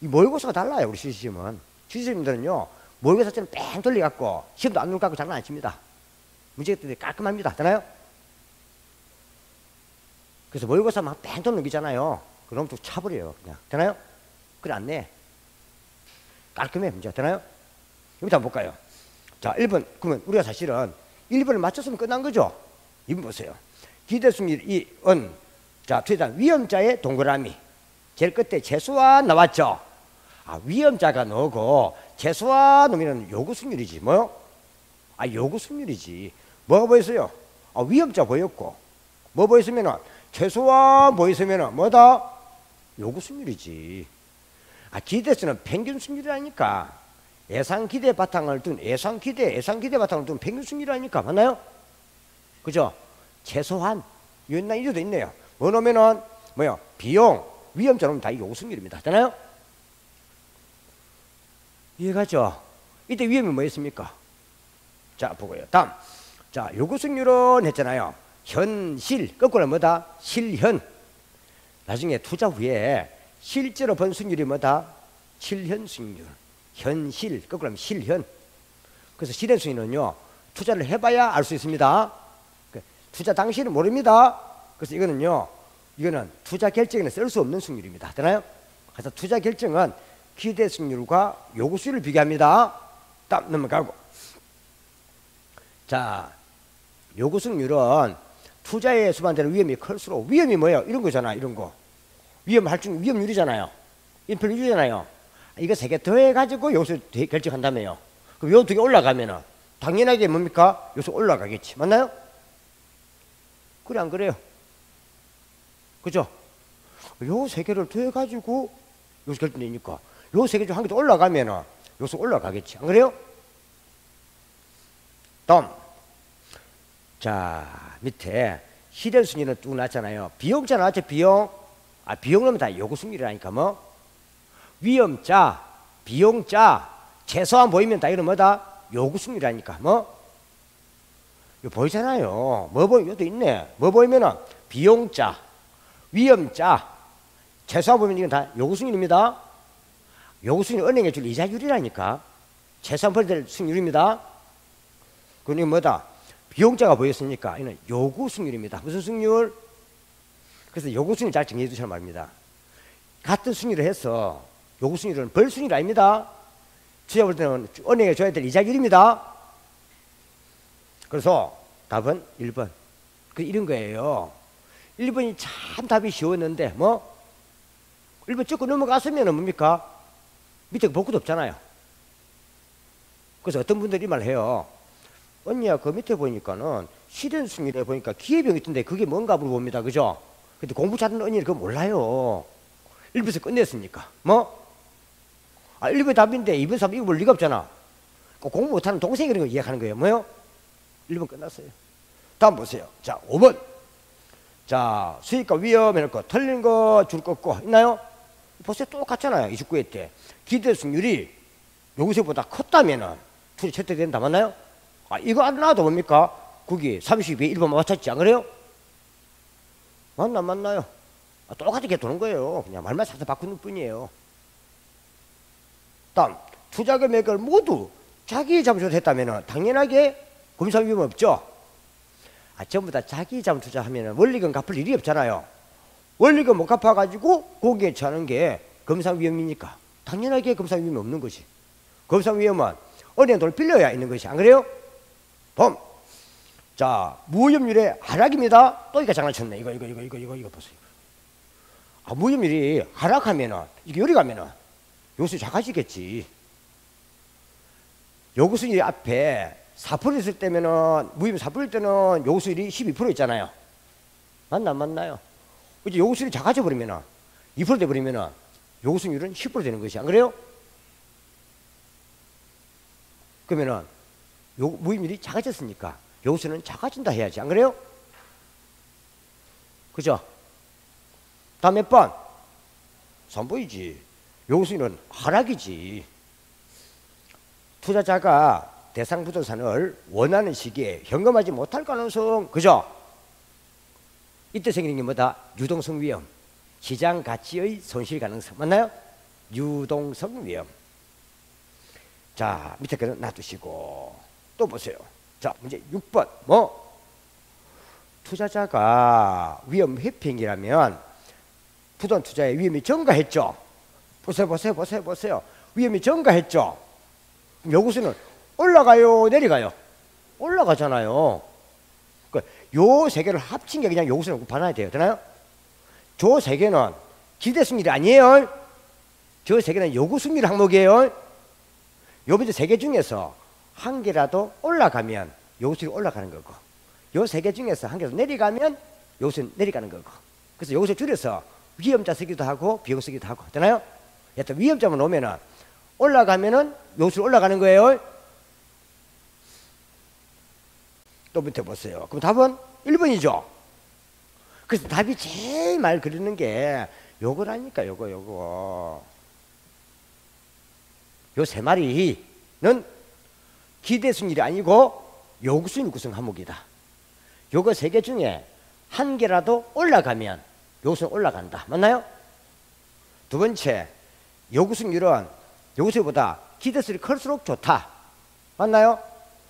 [SPEAKER 1] 이 모의고사가 달라요. 우리 시험은. 시험들은요 모의고사처럼 뺑 돌려갖고 시험도 안 눌갖고 장난 안 칩니다. 문제들이 깔끔합니다. 되나요? 그래서 모의고사 막 뺑 돌리잖아요. 그럼 또 차버려요. 그냥. 되나요? 그래 안 내. 깔끔해. 문제가. 되나요? 여기다 한번 볼까요? 자 1번. 그러면 우리가 사실은 1번을 맞췄으면 끝난 거죠. 2번 보세요. 기대수익률 2은 자 투자자 위험자의 동그라미 제일 끝에 최소한 나왔죠. 위험자가 너고 최소한 놈이는 요구수익률이지. 요구수익률이지. 뭐가 보였어요? 위험자 보였고 뭐 보였으면은 최소한 보였으면은 뭐다? 요구수익률이지. 기대수는 평균수익률이라니까. 예상기대 바탕을 둔 예상기대 바탕을 둔 평균수익률이라니까. 맞나요? 그죠? 최소한 이런 이유도 있네요. 뭐냐면은 비용 위험자는 다 요구수익률입니다. 되나요? 이해가죠? 이때 위험이 뭐였습니까? 자 보고요. 다음 자 요구수익률은 했잖아요. 현실 거꾸로 뭐다? 실현. 나중에 투자 후에 실제로 번 수익률이 뭐다? 실현수익률. 현실 거꾸로 하면 실현. 그래서 실현수익률은요 투자를 해봐야 알 수 있습니다. 투자 당시는 모릅니다. 그래서 이거는 투자 결정에는 쓸 수 없는 수익률입니다. 되나요? 그래서 투자 결정은 기대 수익률과 요구 수익률을 비교합니다. 다음 넘어가고. 자, 요구 수익률은 투자에 수반되는 위험이 클수록 위험이 뭐예요? 이런 거잖아. 이런 거. 위험할 중 위험률이잖아요. 인플레이션이잖아요. 이거 세 개 더해가지고 요수 결정한다며요. 그럼 요 두 개 올라가면은 당연하게 뭡니까? 요수 올라가겠지. 맞나요? 그래 안 그래요? 그죠? 요 세 개를 더해가지고 요소 결정되니까. 요 세 개 중 한 개 더 올라가면은 요소 올라가겠지. 안 그래요? 다음. 자, 밑에 히든 순위는 쭉 나왔잖아요. 비용자 나왔죠, 비용. 아, 비용은 다 요구 순위라니까 뭐. 위험자, 비용자, 최소한 보이면 다 이런 뭐다? 요구 순위라니까 뭐. 이거 보이잖아요. 뭐 보이면 여기도 있네. 뭐 보이면은 비용자, 위험자, 최소한 보이면 이건 다 요구 순위입니다. 요구 순위 은행에 줄 이자율이라니까. 최소한 벌어야 될 순위입니다. 그건 뭐다? 비용자가 보였으니까 이는 요구 순위입니다. 무슨 순위율? 그래서 요구 순위 잘 정리해 두시란 말입니다. 같은 순위를 해서 요구 순위는 벌 순위가 아닙니다. 투자 볼 때는 은행에 줘야 될 이자율입니다. 그래서 답은 1번. 그 이런 거예요. 1번이 참 답이 쉬웠는데 뭐 1번 찍고 넘어갔으면 뭡니까? 밑에 볼 것도 없잖아요. 그래서 어떤 분들이 말 해요. 언니야 그 밑에 보니까는 시든 순위에 보니까 기회비용 있던데 그게 뭔가 물어봅니다. 그죠? 근데 공부 잘하는 언니는 그거 몰라요. 1번에서 끝냈으니까 뭐? 아 1번 답인데 2번 3번 이거 볼 리가 없잖아. 공부 못하는 동생이 그런 거 이야기하는 거예요. 뭐요? 1번 끝났어요. 다음 보세요. 자 5번. 자 수익과 위험 해놓고 틀린 거 줄 거 없고 있나요? 보세요. 똑같잖아요. 29회 때 기대 수익률이 요구세보다 컸다면은 투자 채택된다. 맞나요? 아 이거 안 나와도 뭡니까? 거기 32에 1번 맞췄지 안 그래요? 맞나요? 아, 똑같게 도는 거예요. 그냥 말만 살짝 바꾸는 뿐이에요. 다음 투자 금액을 모두 자기 잠수로 했다면 당연하게 검사 위험 없죠. 아, 전부 다 자기 잠 투자하면 원리금 갚을 일이 없잖아요. 원리금 못 갚아가지고 거기에 처하는 게 검사 위험이니까 당연하게 검사 위험이 없는 것이. 검사 위험은 은행 돈을 빌려야 있는 것이 안 그래요? 봄. 자 무협률의 하락입니다. 또 이거 장난쳤네. 이거 보세요. 아, 무협률이 하락하면은 이게 요리 가면은 요수 작아지겠지. 요구수율 앞에 4% 있을 때면은 무협 4%일 때는 요구수율이 12% 있잖아요. 맞나요? 이제 요구수율이 작아져 버리면은 2% 돼 버리면은 요구수율은 10% 되는 것이 안 그래요? 그러면은 무협률이 작아졌으니까 요구수는 작아진다 해야지 안 그래요? 그죠? 다음 몇 번? 3번이지. 요구수는 하락이지. 투자자가 대상 부동산을 원하는 시기에 현금하지 못할 가능성. 그죠? 이때 생기는 게 뭐다? 유동성 위험. 시장 가치의 손실 가능성. 맞나요? 유동성 위험. 자 밑에 거는 놔두시고 또 보세요. 자 문제 6번 뭐 투자자가 위험 회피행위라면 부동 투자의 위험이 증가했죠. 보세요. 위험이 증가했죠. 요구수는 올라가요 내려가요? 올라가잖아요. 요 세 개를 합친 게 그냥 요구수는 받아야 돼요. 되나요? 저 세 개는 기대 승률이 아니에요. 저 세 개는 요구 승률 항목이에요. 요 문제 세 개 중에서 한 개라도 올라가면 요구수율이 올라가는 거고 요 세 개 중에서 한 개라도 내려가면 요구수율이 내려가는 거고 그래서 요구수율 줄여서 위험자 쓰기도 하고 비용 쓰기도 하고 되나요? 여튼 위험자만 오면은 올라가면은 요구수율 올라가는 거예요. 또 밑에 보세요. 그럼 답은 1번이죠. 그래서 답이 제일 말 그리는 게 요거라니까 요거 요 세 마리는 기대순일이 아니고 요구순위 구성 항목이다. 요거 세 개 중에 한 개라도 올라가면 요구순위 올라간다. 맞나요? 두 번째 요구순율은 요구순위보다 기대순율이 클수록 좋다. 맞나요?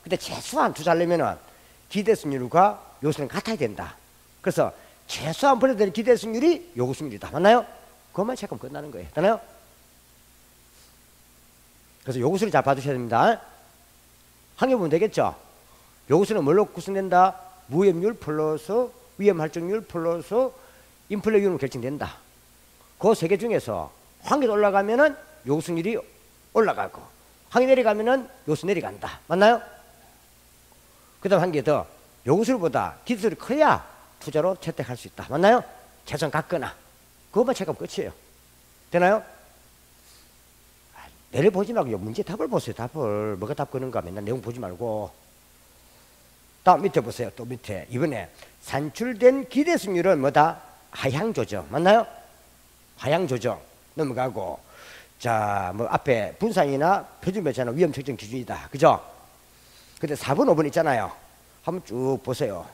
[SPEAKER 1] 근데 최소한 투자하려면은 기대순율과 요구순위는 같아야 된다. 그래서 최소한 벌어야 될 기대순율이 요구순율이다. 맞나요? 그것만 체크하면 끝나는 거예요. 맞나요? 그래서 요구수를 잘 봐두셔야 됩니다. 한 개 보면 되겠죠? 요구수는 뭘로 구성된다? 무협률 플러스 위험할증률 플러스 인플레 위험으로 결정된다. 그 세 개 중에서 한 개 올라가면은 요구수율이 올라가고 한 개 내려가면은 요구수 내려간다. 맞나요? 그 다음 한 개 더. 요구수율보다 기대수율이 커야 투자로 채택할 수 있다. 맞나요? 최소한 같거나. 그것만 체크하면 끝이에요. 되나요? 내를 보지 말고 문제 답을 보세요. 답을 뭐가 답 그런가 맨날 내용 보지 말고. 다음 밑에 보세요. 또 밑에 이번에 산출된 기대 승률은 뭐다? 하향 조정 맞나요? 하향 조정 넘어가고 자 뭐 앞에 분산이나 표준 배차는 위험 측정 기준이다. 그죠? 근데 4번 5번 있잖아요. 한번 쭉 보세요.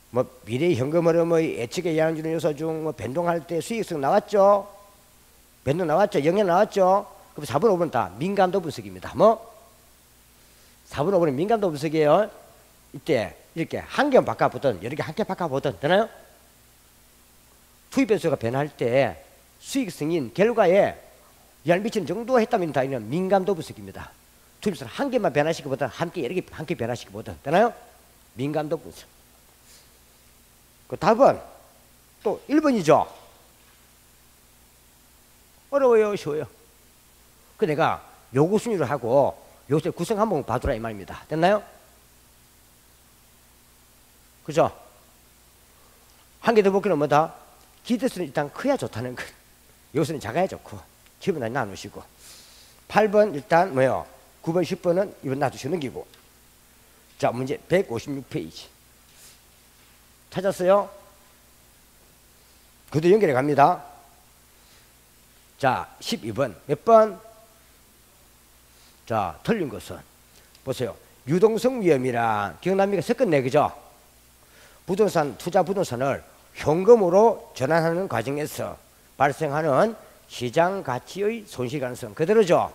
[SPEAKER 1] 뭐 미래 현금 흐름의 예측에 영향 주는 요소 중 뭐 변동할 때 수익성 나왔죠? 변동 나왔죠? 영향 나왔죠? 그럼 4번 5번 다 민감도 분석입니다. 뭐 4번 5번은 민감도 분석이에요. 이때 이렇게 한 개 바꿔보든 여러 개 한 개 바꿔보든 되나요? 투입 변수가 변할 때 수익성인 결과에 영향을 미치는 정도 했다면 다 이는 민감도 분석입니다. 투입 변수를 한 개만 변화시키보든 한 개 여러 개 한 개 변화시키보든 되나요? 민감도 분석. 그 답은 또 1번이죠. 어려워요, 쉬워요. 그 내가 요구 순위를 하고 요새 구성 한번 봐두라 이 말입니다. 됐나요? 그죠? 한 개 더 볼게는 뭐다? 기대수는 일단 커야 좋다는 것. 요새는 작아야 좋고 기분 안 나누시고 8번 일단 뭐요? 9번 10번은 이번 놔두시고 넘기고 자 문제 156페이지 찾았어요? 그도 연결해 갑니다. 자 12번 몇 번? 자 틀린 것은 보세요. 유동성 위험이랑 기억납니까? 섞었네 그죠? 부동산 투자 부동산을 현금으로 전환하는 과정에서 발생하는 시장 가치의 손실 가능성 그대로죠.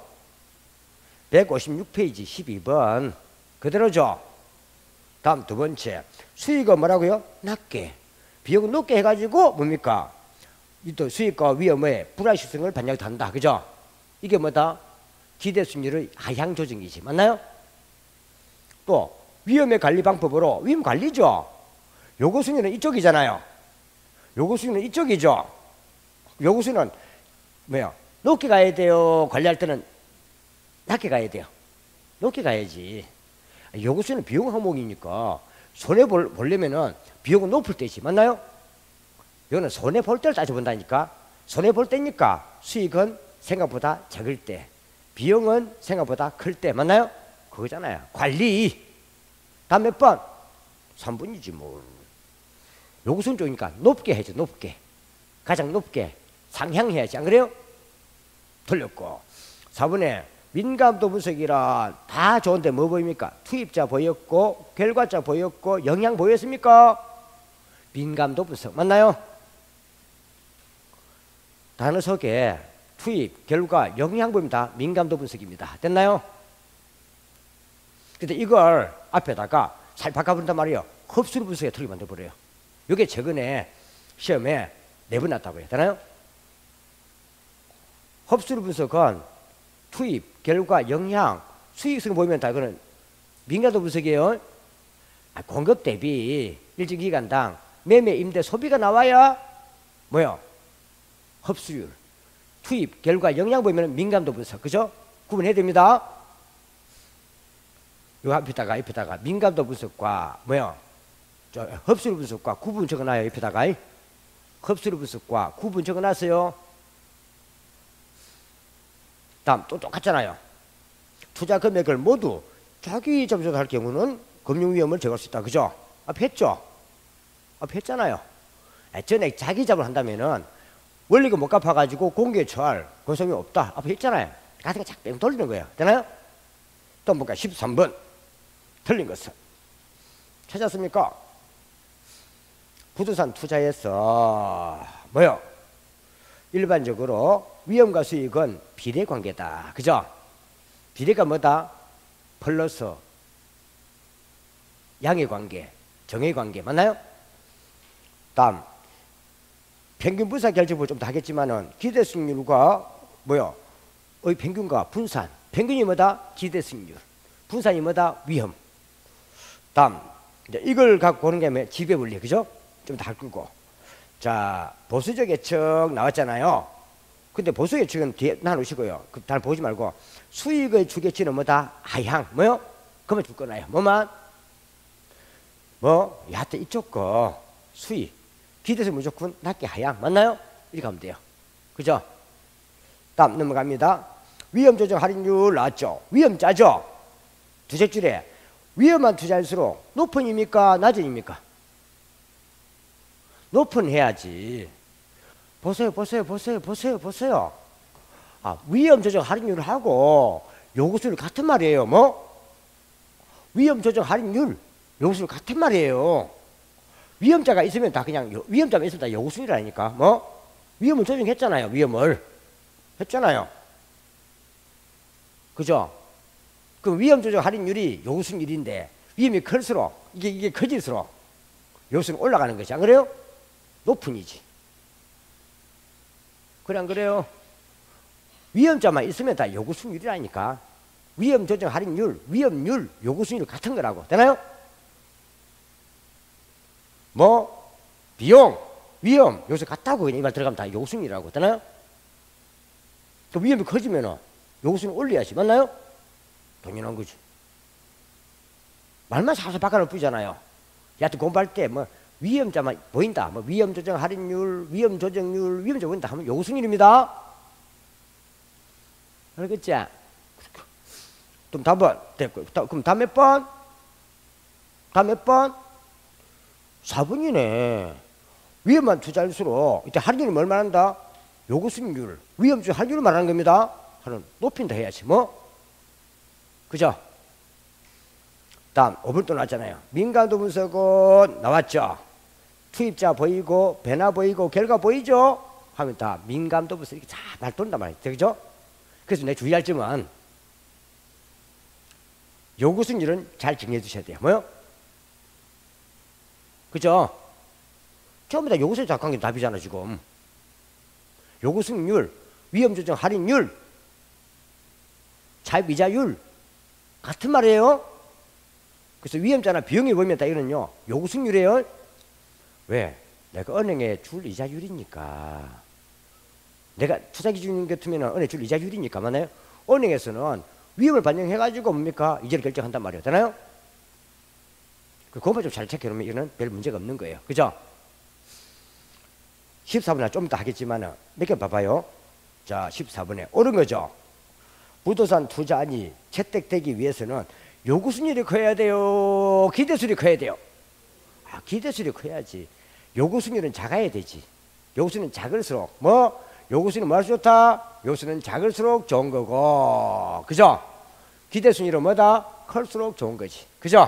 [SPEAKER 1] 156페이지 12번 그대로죠. 다음 두 번째 수익은 뭐라고요? 낮게 비용을 높게 해가지고 뭡니까? 또 수익과 위험의 불확실성을 반영한다. 그죠? 이게 뭐다? 기대 수익률의 하향 조정이지. 맞나요? 또 위험의 관리 방법으로 위험 관리죠. 요구 수익률은 이쪽이잖아요. 요구 수익률은 이쪽이죠. 요구 수익률은 뭐야? 높게 가야 돼요. 관리할 때는 낮게 가야 돼요. 높게 가야지. 요구 수익률은 비용 항목이니까 손해 보려면은 비용은 높을 때지. 맞나요? 이거는 손해 볼 때를 따져본다니까. 손해 볼 때니까 수익은 생각보다 적을 때, 비용은 생각보다 클 때. 맞나요? 그거잖아요. 관리. 다음 몇 번? 3번이지 뭐. 요구선 쪽이니까 높게 해야죠. 높게. 가장 높게 상향해야지. 안 그래요? 틀렸고 4번에 민감도 분석이라 다 좋은데 뭐 보입니까? 투입자 보였고 결과자 보였고 영향 보였습니까? 민감도 분석 맞나요? 단어 속에 투입, 결과, 영향 보입니다. 민감도 분석입니다. 됐나요? 근데 이걸 앞에다가 잘 바꿔본단 말이에요. 흡수로 분석에 틀리게 만들어버려요. 이게 최근에 시험에 내보냈다고 해야 되나요? 흡수로 분석은 투입, 결과, 영향, 수익성 보이면 다 그는 민감도 분석이에요. 공급 대비 일정 기간당 매매, 임대, 소비가 나와야 뭐요? 흡수율, 투입, 결과, 영향 보이면 민감도 분석. 그죠? 구분해야 됩니다. 요 옆에다가 민감도 분석과 뭐요? 흡수율 분석과 구분 적어놔요. 옆에다가 흡수율 분석과 구분 적어놨어요. 다음 또 똑같잖아요. 투자 금액을 모두 자기 점수할 경우는 금융 위험을 적을 수 있다. 그죠? 앞에 했죠? 앞에 했잖아요. 전액 자기 잡을 한다면은 원리금 못 갚아가지고 공개 처할 권성이 없다. 앞에 했잖아요. 같은 거 착 빼고 돌리는 거예요. 되나요? 또 뭔가 13번 틀린 것은 찾았습니까? 부동산 투자에서 뭐요? 일반적으로 위험과 수익은 비례관계다. 그죠? 비례가 뭐다? 플러스 양의 관계, 정의 관계 맞나요? 다음 평균 분산 결정을 좀 더 하겠지만은 기대 수익률과 뭐요? 의 평균과 분산. 평균이 뭐다? 기대 수익률. 분산이 뭐다? 위험. 다음 이제 이걸 갖고 보는 게 뭐 지배 원리. 그죠? 좀 더 할 거고. 자 보수적 예측 나왔잖아요. 근데 보수 예측은 뒤에 나누시고요. 잘 보지 말고 수익의 주계치는 뭐다? 하향. 뭐요? 그러면 줄 거나요? 뭐만? 뭐? 하여튼 이쪽 거 수익. 기대서 무조건 낮게 하향. 맞나요? 이렇게 하면 돼요. 그죠? 다음 넘어갑니다. 위험 조정 할인율 나왔죠. 위험 짜죠. 두째 줄에 위험한 투자일수록 높은 입니까? 낮은 입니까? 높은 해야지. 보세요. 아, 위험 조정 할인율하고 요구수율 같은 말이에요. 뭐? 위험 조정 할인율, 요구수율 같은 말이에요. 위험자가 있으면 다 그냥 위험자만 있으면 다 요구수율이라니까. 뭐? 위험을 조정했잖아요. 위험을 했잖아요. 그죠? 그럼 위험 조정 할인율이 요구수율인데 위험이 클수록 이게 커질수록 요구수율은 올라가는 것이 안 그래요? 높은 이지. 그래 안 그래요? 위험자만 있으면 다 요구수율이라니까. 위험 조정 할인율, 위험률, 요구수율 같은 거라고. 되나요? 뭐 비용, 위험, 요새 같다고 그냥 이 말 들어가면 다 요구수율이라고. 되나요? 또 위험이 커지면은 요구수율 올려야지. 맞나요? 당연한 거지. 말만 살살 바꿔놓을 뿐이잖아요. 여하튼 공부할 때 뭐 위험자만 보인다. 뭐 위험 조정 할인율, 위험 조정률, 위험 조정 보인다 하면 요구수율입니다. 알겠지? 그럼 답은 됐고. 그럼 답 몇 번? 답 몇 번? 4번이네. 위험한 투자일수록 이때 할인율이 뭘 말한다? 요구수익률, 위험주 할인율을 말하는 겁니다. 하는 높인다 해야지. 뭐? 그죠? 다음 5번 또 나왔잖아요. 민감도 분석은 나왔죠. 투입자 보이고 변화 보이고 결과 보이죠? 하면 다 민감도 분석 이렇게 잘 말 돈단 말이죠. 그죠? 그래서 내가 주의할 점은 요구수익률은 잘 정리해 주셔야 돼요. 뭐요? 그죠? 전부 다 요구수익 작성한 게 답이잖아 지금. 요구수익률, 위험조정 할인율, 차입이자율 같은 말이에요. 그래서 위험자나 비용이 보이면 다 이거는요 요구수익률이에요. 왜? 내가 은행에 줄 이자율이니까. 내가 투자기준 같으면 은행에 줄 이자율이니까. 맞나요? 은행에서는 위험을 반영해가지고 뭡니까? 이자를 결정한단 말이에요. 되나요? 그것만 좀 잘 체크해놓으면 이거는 별 문제가 없는 거예요. 그죠? 14번에 좀 이따 하겠지만 몇 개 봐봐요. 자, 14번에 옳은 거죠. 부동산 투자안이 채택되기 위해서는 요구수익률이 커야 돼요? 기대수익률이 커야 돼요? 아, 기대수익률이 커야지. 요구수익률은 작아야 되지. 요구수익률은 작을수록 뭐? 요구수익률은 뭐가 좋다? 요구수익률은 작을수록 좋은 거고. 그죠? 기대수익률은 뭐다? 클수록 좋은 거지. 그죠?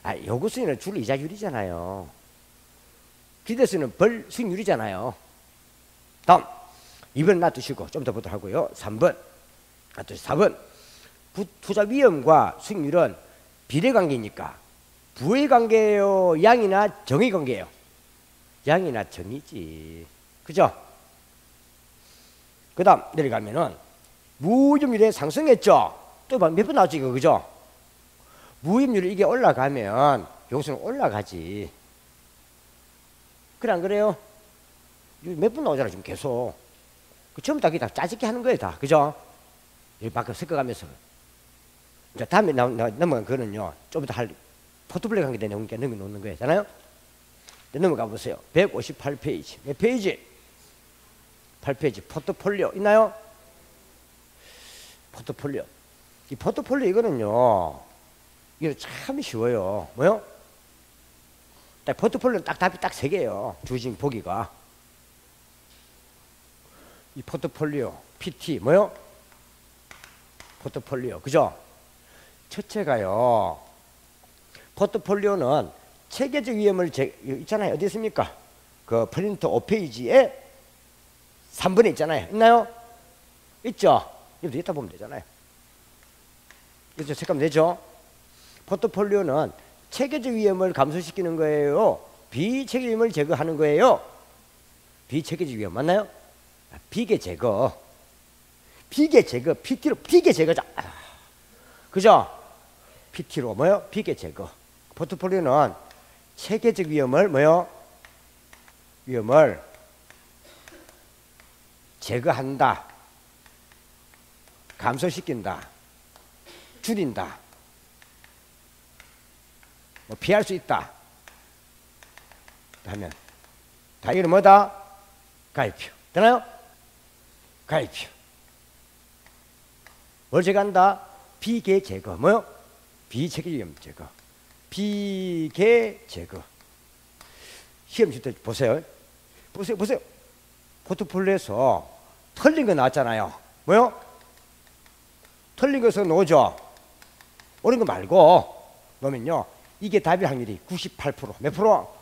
[SPEAKER 1] 아, 요구수익률은 줄 이자율이잖아요. 기대수익률은 벌 수익률이잖아요. 다음 2번 놔두시고 좀 더 보도록 하고요. 3번 놔두시고 4번 투자 위험과 수익률은 비례관계니까 부의 관계예요? 양이나 정의 관계예요? 양이나 정의지. 그죠? 그 다음 내려가면은 무위험률이 상승했죠? 또 몇 번 나왔지 이거. 그죠? 무위험률이 이게 올라가면 요소는 올라가지. 그래 안 그래요? 몇 번 나오잖아 지금 계속. 그 처음 다 짜집기 하는 거예요 다. 그죠? 여기 밖에 섞어가면서. 이제 다음에 넘어간 거는요 좀 이따 할 포트폴리오 관계된 내용이니까 넘겨놓는 거잖아요. 넘어가 보세요. 158페이지. 몇 페이지? 8페이지. 포트폴리오 있나요? 포트폴리오. 이 포트폴리오 이거는요 이거 참 쉬워요. 뭐요? 딱 포트폴리오는 딱 답이 딱 3개예요. 주어진 보기가. 이 포트폴리오, PT 뭐요? 포트폴리오. 그죠? 첫째가요. 포트폴리오는 체계적 위험을 있잖아요. 어디 있습니까? 그 프린트 5페이지에 3번에 있잖아요. 있나요? 있죠? 여기도 있다 보면 되잖아요. 그죠? 색감 되죠? 포트폴리오는 체계적 위험을 감소시키는 거예요? 비체계적 위험을 제거하는 거예요? 비체계적 위험 맞나요? 비계 제거. 비계 제거. PT로 비계 제거자. 그죠? PT로 뭐요? 비계 제거. 포트폴리오는 체계적 위험을 뭐요? 위험을 제거한다. 감소시킨다. 줄인다. 뭐 피할 수 있다. 하면 다 이거는 뭐다? 가입표. 되나요? 가입표. 뭘 제거한다? 비계 제거. 뭐요? 비체계위험 제거. 비계 제거. 시험 칠 때 보세요. 보세요. 포트폴리오에서 틀린 거 나왔잖아요. 뭐요? 틀린 것에서 놓죠. 옳은 거 말고 놓으면요. 이게 답일 확률이 98%. 몇 프로?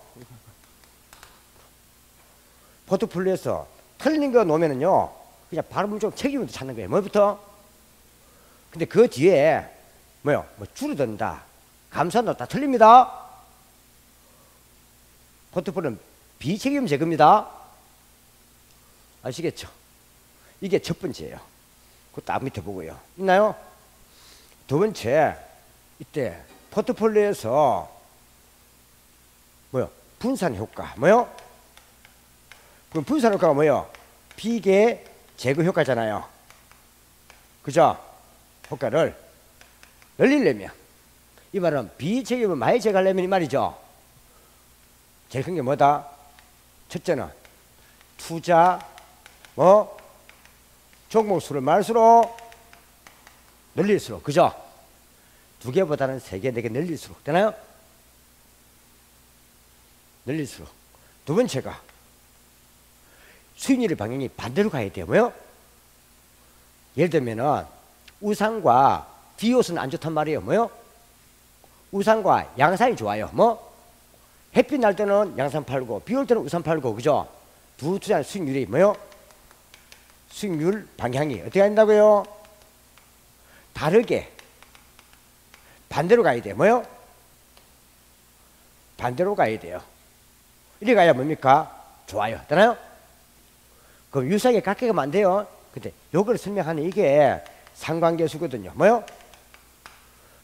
[SPEAKER 1] 포트폴리오에서 틀린 거 놓으면은요. 그냥 바로 문제로 책임부터 찾는 거예요. 뭐부터? 근데 그 뒤에 뭐요? 뭐 줄어든다. 감소한다. 다 틀립니다. 포트폴리오는 비책임 제거입니다. 아시겠죠? 이게 첫 번째예요. 그것도 앞 밑에 보고요. 있나요? 두 번째, 이때 포트폴리오에서 뭐요? 분산 효과. 뭐요? 그럼 분산 효과가 뭐요? 비계 제거 효과잖아요. 그죠? 효과를 늘리려면 이 말은 비책임을 많이 제거하려면 이 말이죠. 제일 큰 게 뭐다? 첫째는 투자 뭐 종목 수를 많을수록 늘릴수록, 그죠? 두 개보다는 세 개, 네 개 늘릴수록 되나요? 늘릴수록. 두 번째가 수익률의 방향이 반대로 가야 돼요. 뭐요? 예를 들면은 우상과 비옷은 안 좋단 말이에요. 뭐요? 우상과 양산이 좋아요. 뭐? 햇빛 날 때는 양산 팔고 비 올 때는 우산 팔고, 그죠? 두 투자의 수익률이 뭐요? 수익률 방향이 어떻게 한다고요? 다르게 반대로 가야 돼요. 뭐요? 반대로 가야 돼요. 이래 가야 뭡니까? 좋아요. 되나요? 그럼 유사하게 같게 가면 안 돼요. 근데 요걸 설명하는 이게 상관계수거든요. 뭐요?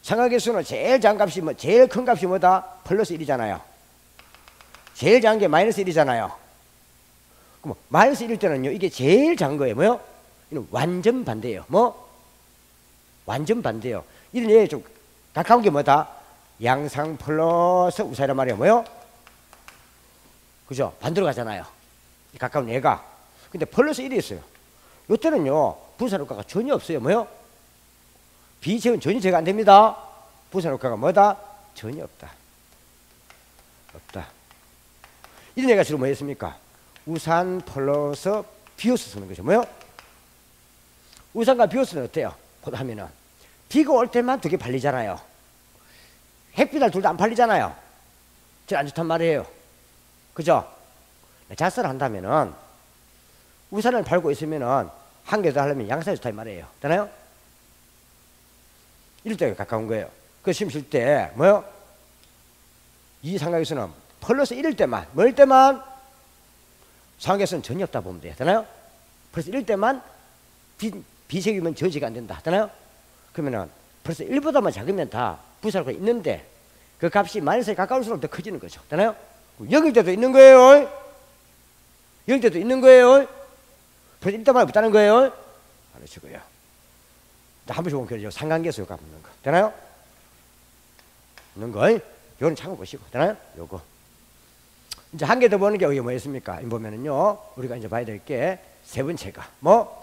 [SPEAKER 1] 상관계수는 제일 작은 값이 뭐 제일 큰 값이 뭐다? 플러스 1이잖아요. 제일 작은 게 마이너스 1이잖아요. 그럼 마이너스 1일 때는요, 이게 제일 작은 거예요. 뭐요? 이는 완전 반대예요. 뭐? 완전 반대예요. 이런 얘기 좀 가까운 게 뭐다? 양상 플러스 우사란 말이에요. 뭐요? 그죠? 반대로 가잖아요. 가까운 얘가. 근데 플러스 1이 있어요. 이때는요, 분산 효과가 전혀 없어요. 뭐요? 비체은 전혀 제거 안 됩니다. 분산 효과가 뭐다? 전혀 없다. 없다. 이런 얘기가 주로 뭐였습니까? 우산 플러스 비오스 쓰는 거죠. 뭐요? 우산과 비오스는 어때요? 하면은 비가 올 때만 두 개 팔리잖아요. 햇빛 날 둘 다 안 팔리잖아요. 제일 안 좋단 말이에요. 그죠? 자설을 한다면은 우산을 팔고 있으면은 한 개 더 하려면 양산이 좋다 이 말이에요. 되나요? 이럴 때가 가까운 거예요. 그 시험 칠 때 뭐요? 이 상황에서는 플러스 1일 때만, 뭐일 때만? 상황에서는 전혀 없다 보면 돼요. 되나요? 플러스 1일 때만 비색이면 저지가 안 된다. 되나요? 그러면은 플러스 1보다만 작으면 다 부사가 있는데 그 값이 마이너스에 가까울수록 더 커지는 거죠. 되나요? 여길 때도 있는 거예요. 여길 때도 있는 거예요. 플러스 1 때만 없다는 거예요. 알으시고요. 한 번씩 보면 상관계수 효과 붙는 거. 되나요? 있는 거. 요거는 참고보시고. 되나요? 요거. 이제 한 개 더 보는 게 여기 뭐였습니까? 보면은요, 우리가 이제 봐야 될 게 세 번째가 뭐?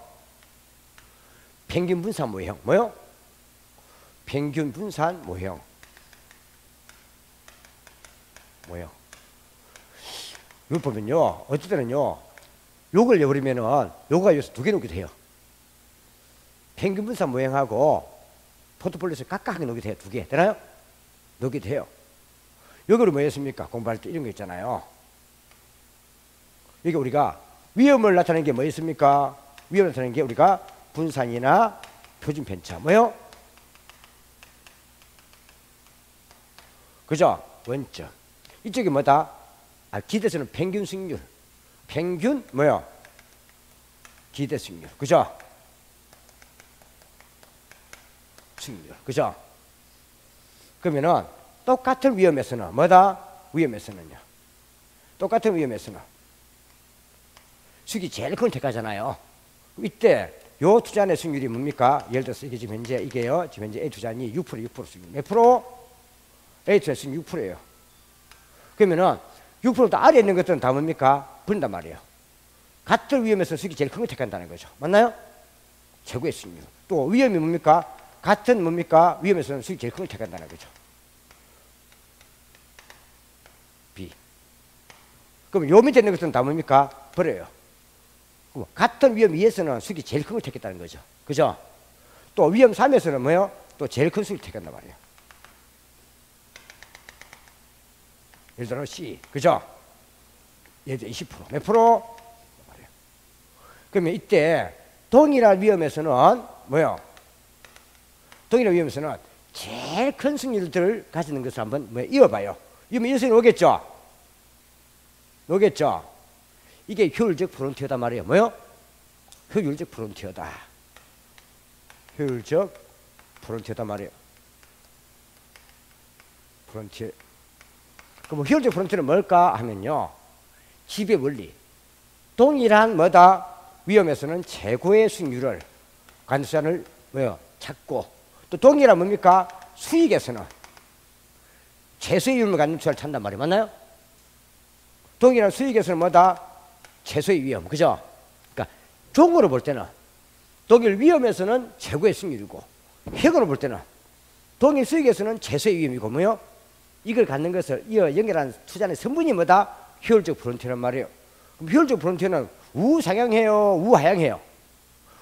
[SPEAKER 1] 평균 분산 모형. 뭐요? 평균 분산 모형. 모형. 이거 보면요, 어떨 때는요, 요걸 내버리면은 요거가 여기서 두 개 놓기도 해요. 평균 분산 모형하고 포트폴리오에서 각각 한 개 놓기도 해요. 두 개. 되나요? 놓기도 해요. 여기로 뭐였습니까? 공부할 때 이런 거 있잖아요. 이게 우리가 위험을 나타내는 게 뭐였습니까? 위험을 나타내는 게 우리가 분산이나 표준 편차. 뭐요? 그죠? 원점. 이쪽이 뭐다? 기대수는 평균 승률. 평균 뭐요? 기대 승률. 그죠? 승률. 그죠? 그러면은 똑같은 위험에서는 뭐다? 위험에서는요. 똑같은 위험에서는 수익이 제일 큰 택하잖아요. 이때 요 투자의 수익률이 뭡니까? 예를 들어서 이게 지금 현재 이게요. 지금 현재 A 투자니 6% 수익률. 몇 프로? A 투자 수익률 6%예요. 그러면은 6%도 아래에 있는 것들은 다 뭡니까? 버린단 말이에요. 같은 위험에서 수익이 제일 큰 걸 택한다는 거죠. 맞나요? 최고의 수익률. 또 위험이 뭡니까? 같은 뭡니까? 위험에서는 수익이 제일 큰 걸 택한다는 거죠. B. 그럼 요 밑에 있는 것은 다 뭡니까? 버려요. 그럼 같은 위험 위에서는 수익이 제일 큰 걸 택했다는 거죠. 그죠? 또 위험 3에서는 뭐요? 또 제일 큰 수익을 택한단 말이에요. 예를 들어 C. 그죠? 예를 들어 20%. 몇 프로? 그러면 이때 동일한 위험에서는 뭐요? 동일한 위험에서는 제일 큰 승률들을 가지는 것을 한번 뭐 이어봐요. 이러면 이어서는 오겠죠? 오겠죠? 이게 효율적 프론티어다 말이에요. 뭐요? 효율적 프론티어다. 효율적 프론티어다 말이에요. 프론티어. 그럼 효율적 프론티어는 뭘까 하면요. 지배 원리. 동일한 뭐다? 위험에서는 최고의 수익률을 관수자를 뭐요? 찾고 또 동일한 뭡니까? 수익에서는 최소의 위험을 갖는 투자를 찾는단 말이에요. 맞나요? 동일한 수익에서는 뭐다? 최소의 위험. 그죠? 그러니까 종으로 볼 때는 동일 위험에서는 최고의 수익률이고 획으로 볼 때는 동일 수익에서는 최소의 위험이고 뭐요? 이걸 갖는 것을 이어 연결한 투자의 성분이 뭐다? 효율적 프론티어란 말이에요. 그럼 효율적 프론티어는 우상향해요? 우하향해요?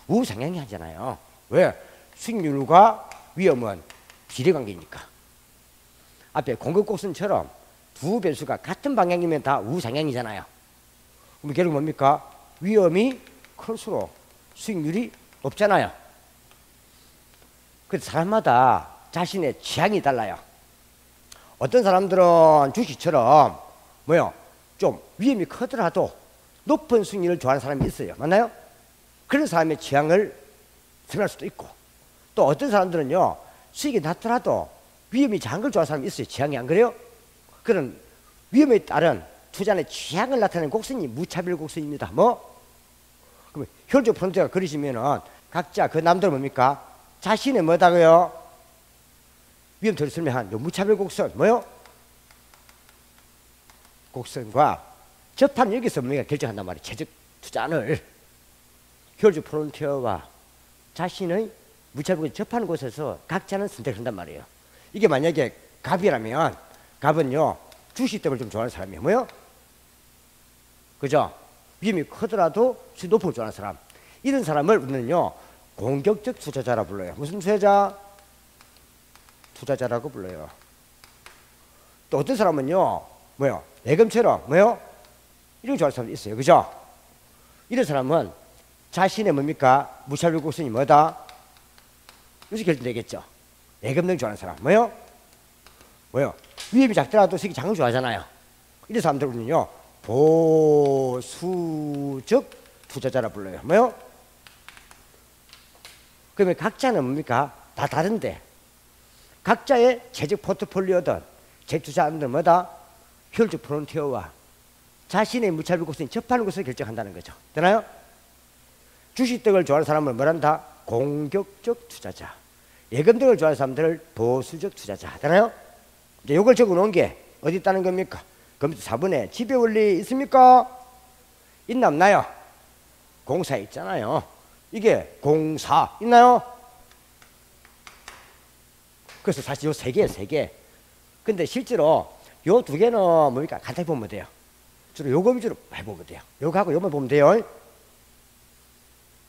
[SPEAKER 1] 우상향이 하잖아요. 왜? 수익률과 위험은 비례관계니까. 앞에 공급곡선처럼 두 변수가 같은 방향이면 다 우상향이잖아요. 그럼 결국 뭡니까? 위험이 클수록 수익률이 높잖아요. 그래서 사람마다 자신의 취향이 달라요. 어떤 사람들은 주식처럼 뭐요? 좀 위험이 크더라도 높은 수익률을 좋아하는 사람이 있어요. 맞나요? 그런 사람의 취향을 선호할 수도 있고 또 어떤 사람들은요 수익이 낮더라도 위험이 작은 걸 좋아하는 사람이 있어요. 취향이 안 그래요? 그런 위험에 따른 투자의 취향을 나타내는 곡선이 무차별 곡선입니다. 뭐? 그러면 효율적 프론트가 그리시면은 각자 그 남들은 뭡니까? 자신의 뭐다고요? 위험도를 설명한 요 무차별 곡선 뭐요? 곡선과 접한 여기서 우리가 결정한단 말이에요. 최적 투자안을 효율적 프론티어와 자신의 무차별을 접하는 곳에서 각자는 선택을 한단 말이에요. 이게 만약에 갑이라면 갑은요 주식 때문에 좀 좋아하는 사람이에요. 뭐요? 그죠? 위험이 크더라도 수익 높은 걸 좋아하는 사람. 이런 사람을 우리는요 공격적 투자자라 불러요. 무슨 투자자? 투자자라고 불러요. 또 어떤 사람은요 뭐요? 예금처럼 뭐요? 이런 거 좋아하는 사람도 있어요. 그죠? 이런 사람은 자신의 뭡니까? 무차별 곡선이 뭐다? 여기서 결정되겠죠. 예금 등 좋아하는 사람 뭐요? 뭐요? 위험이 작더라도 수익이 작은 걸 좋아하잖아요. 이런 사람들은요 보수적 투자자라 불러요. 뭐요? 그러면 각자는 뭡니까? 다 다른데 각자의 재적 포트폴리오든 재투자하는 뭐다? 효율적 프론티어와 자신의 무차별 곡선이 접하는 것을 결정한다는 거죠. 되나요? 주식 등을 좋아하는 사람을 뭐란다? 공격적 투자자. 예금 등을 좋아하는 사람들을 보수적 투자자. 되나요? 이제 이걸 적어 놓은 게 어디 있다는 겁니까? 그럼 4번에 지배 원리 있습니까? 있나 없나요? 공사에 있잖아요. 이게 공사 있나요? 그래서 사실 요 세 개예요, 세 개. 근데 실제로 요 두 개는 뭡니까? 간단히 보면 돼요. 주로 요거 위주로 해보면 돼요. 요거 하고 요거만 보면 돼요.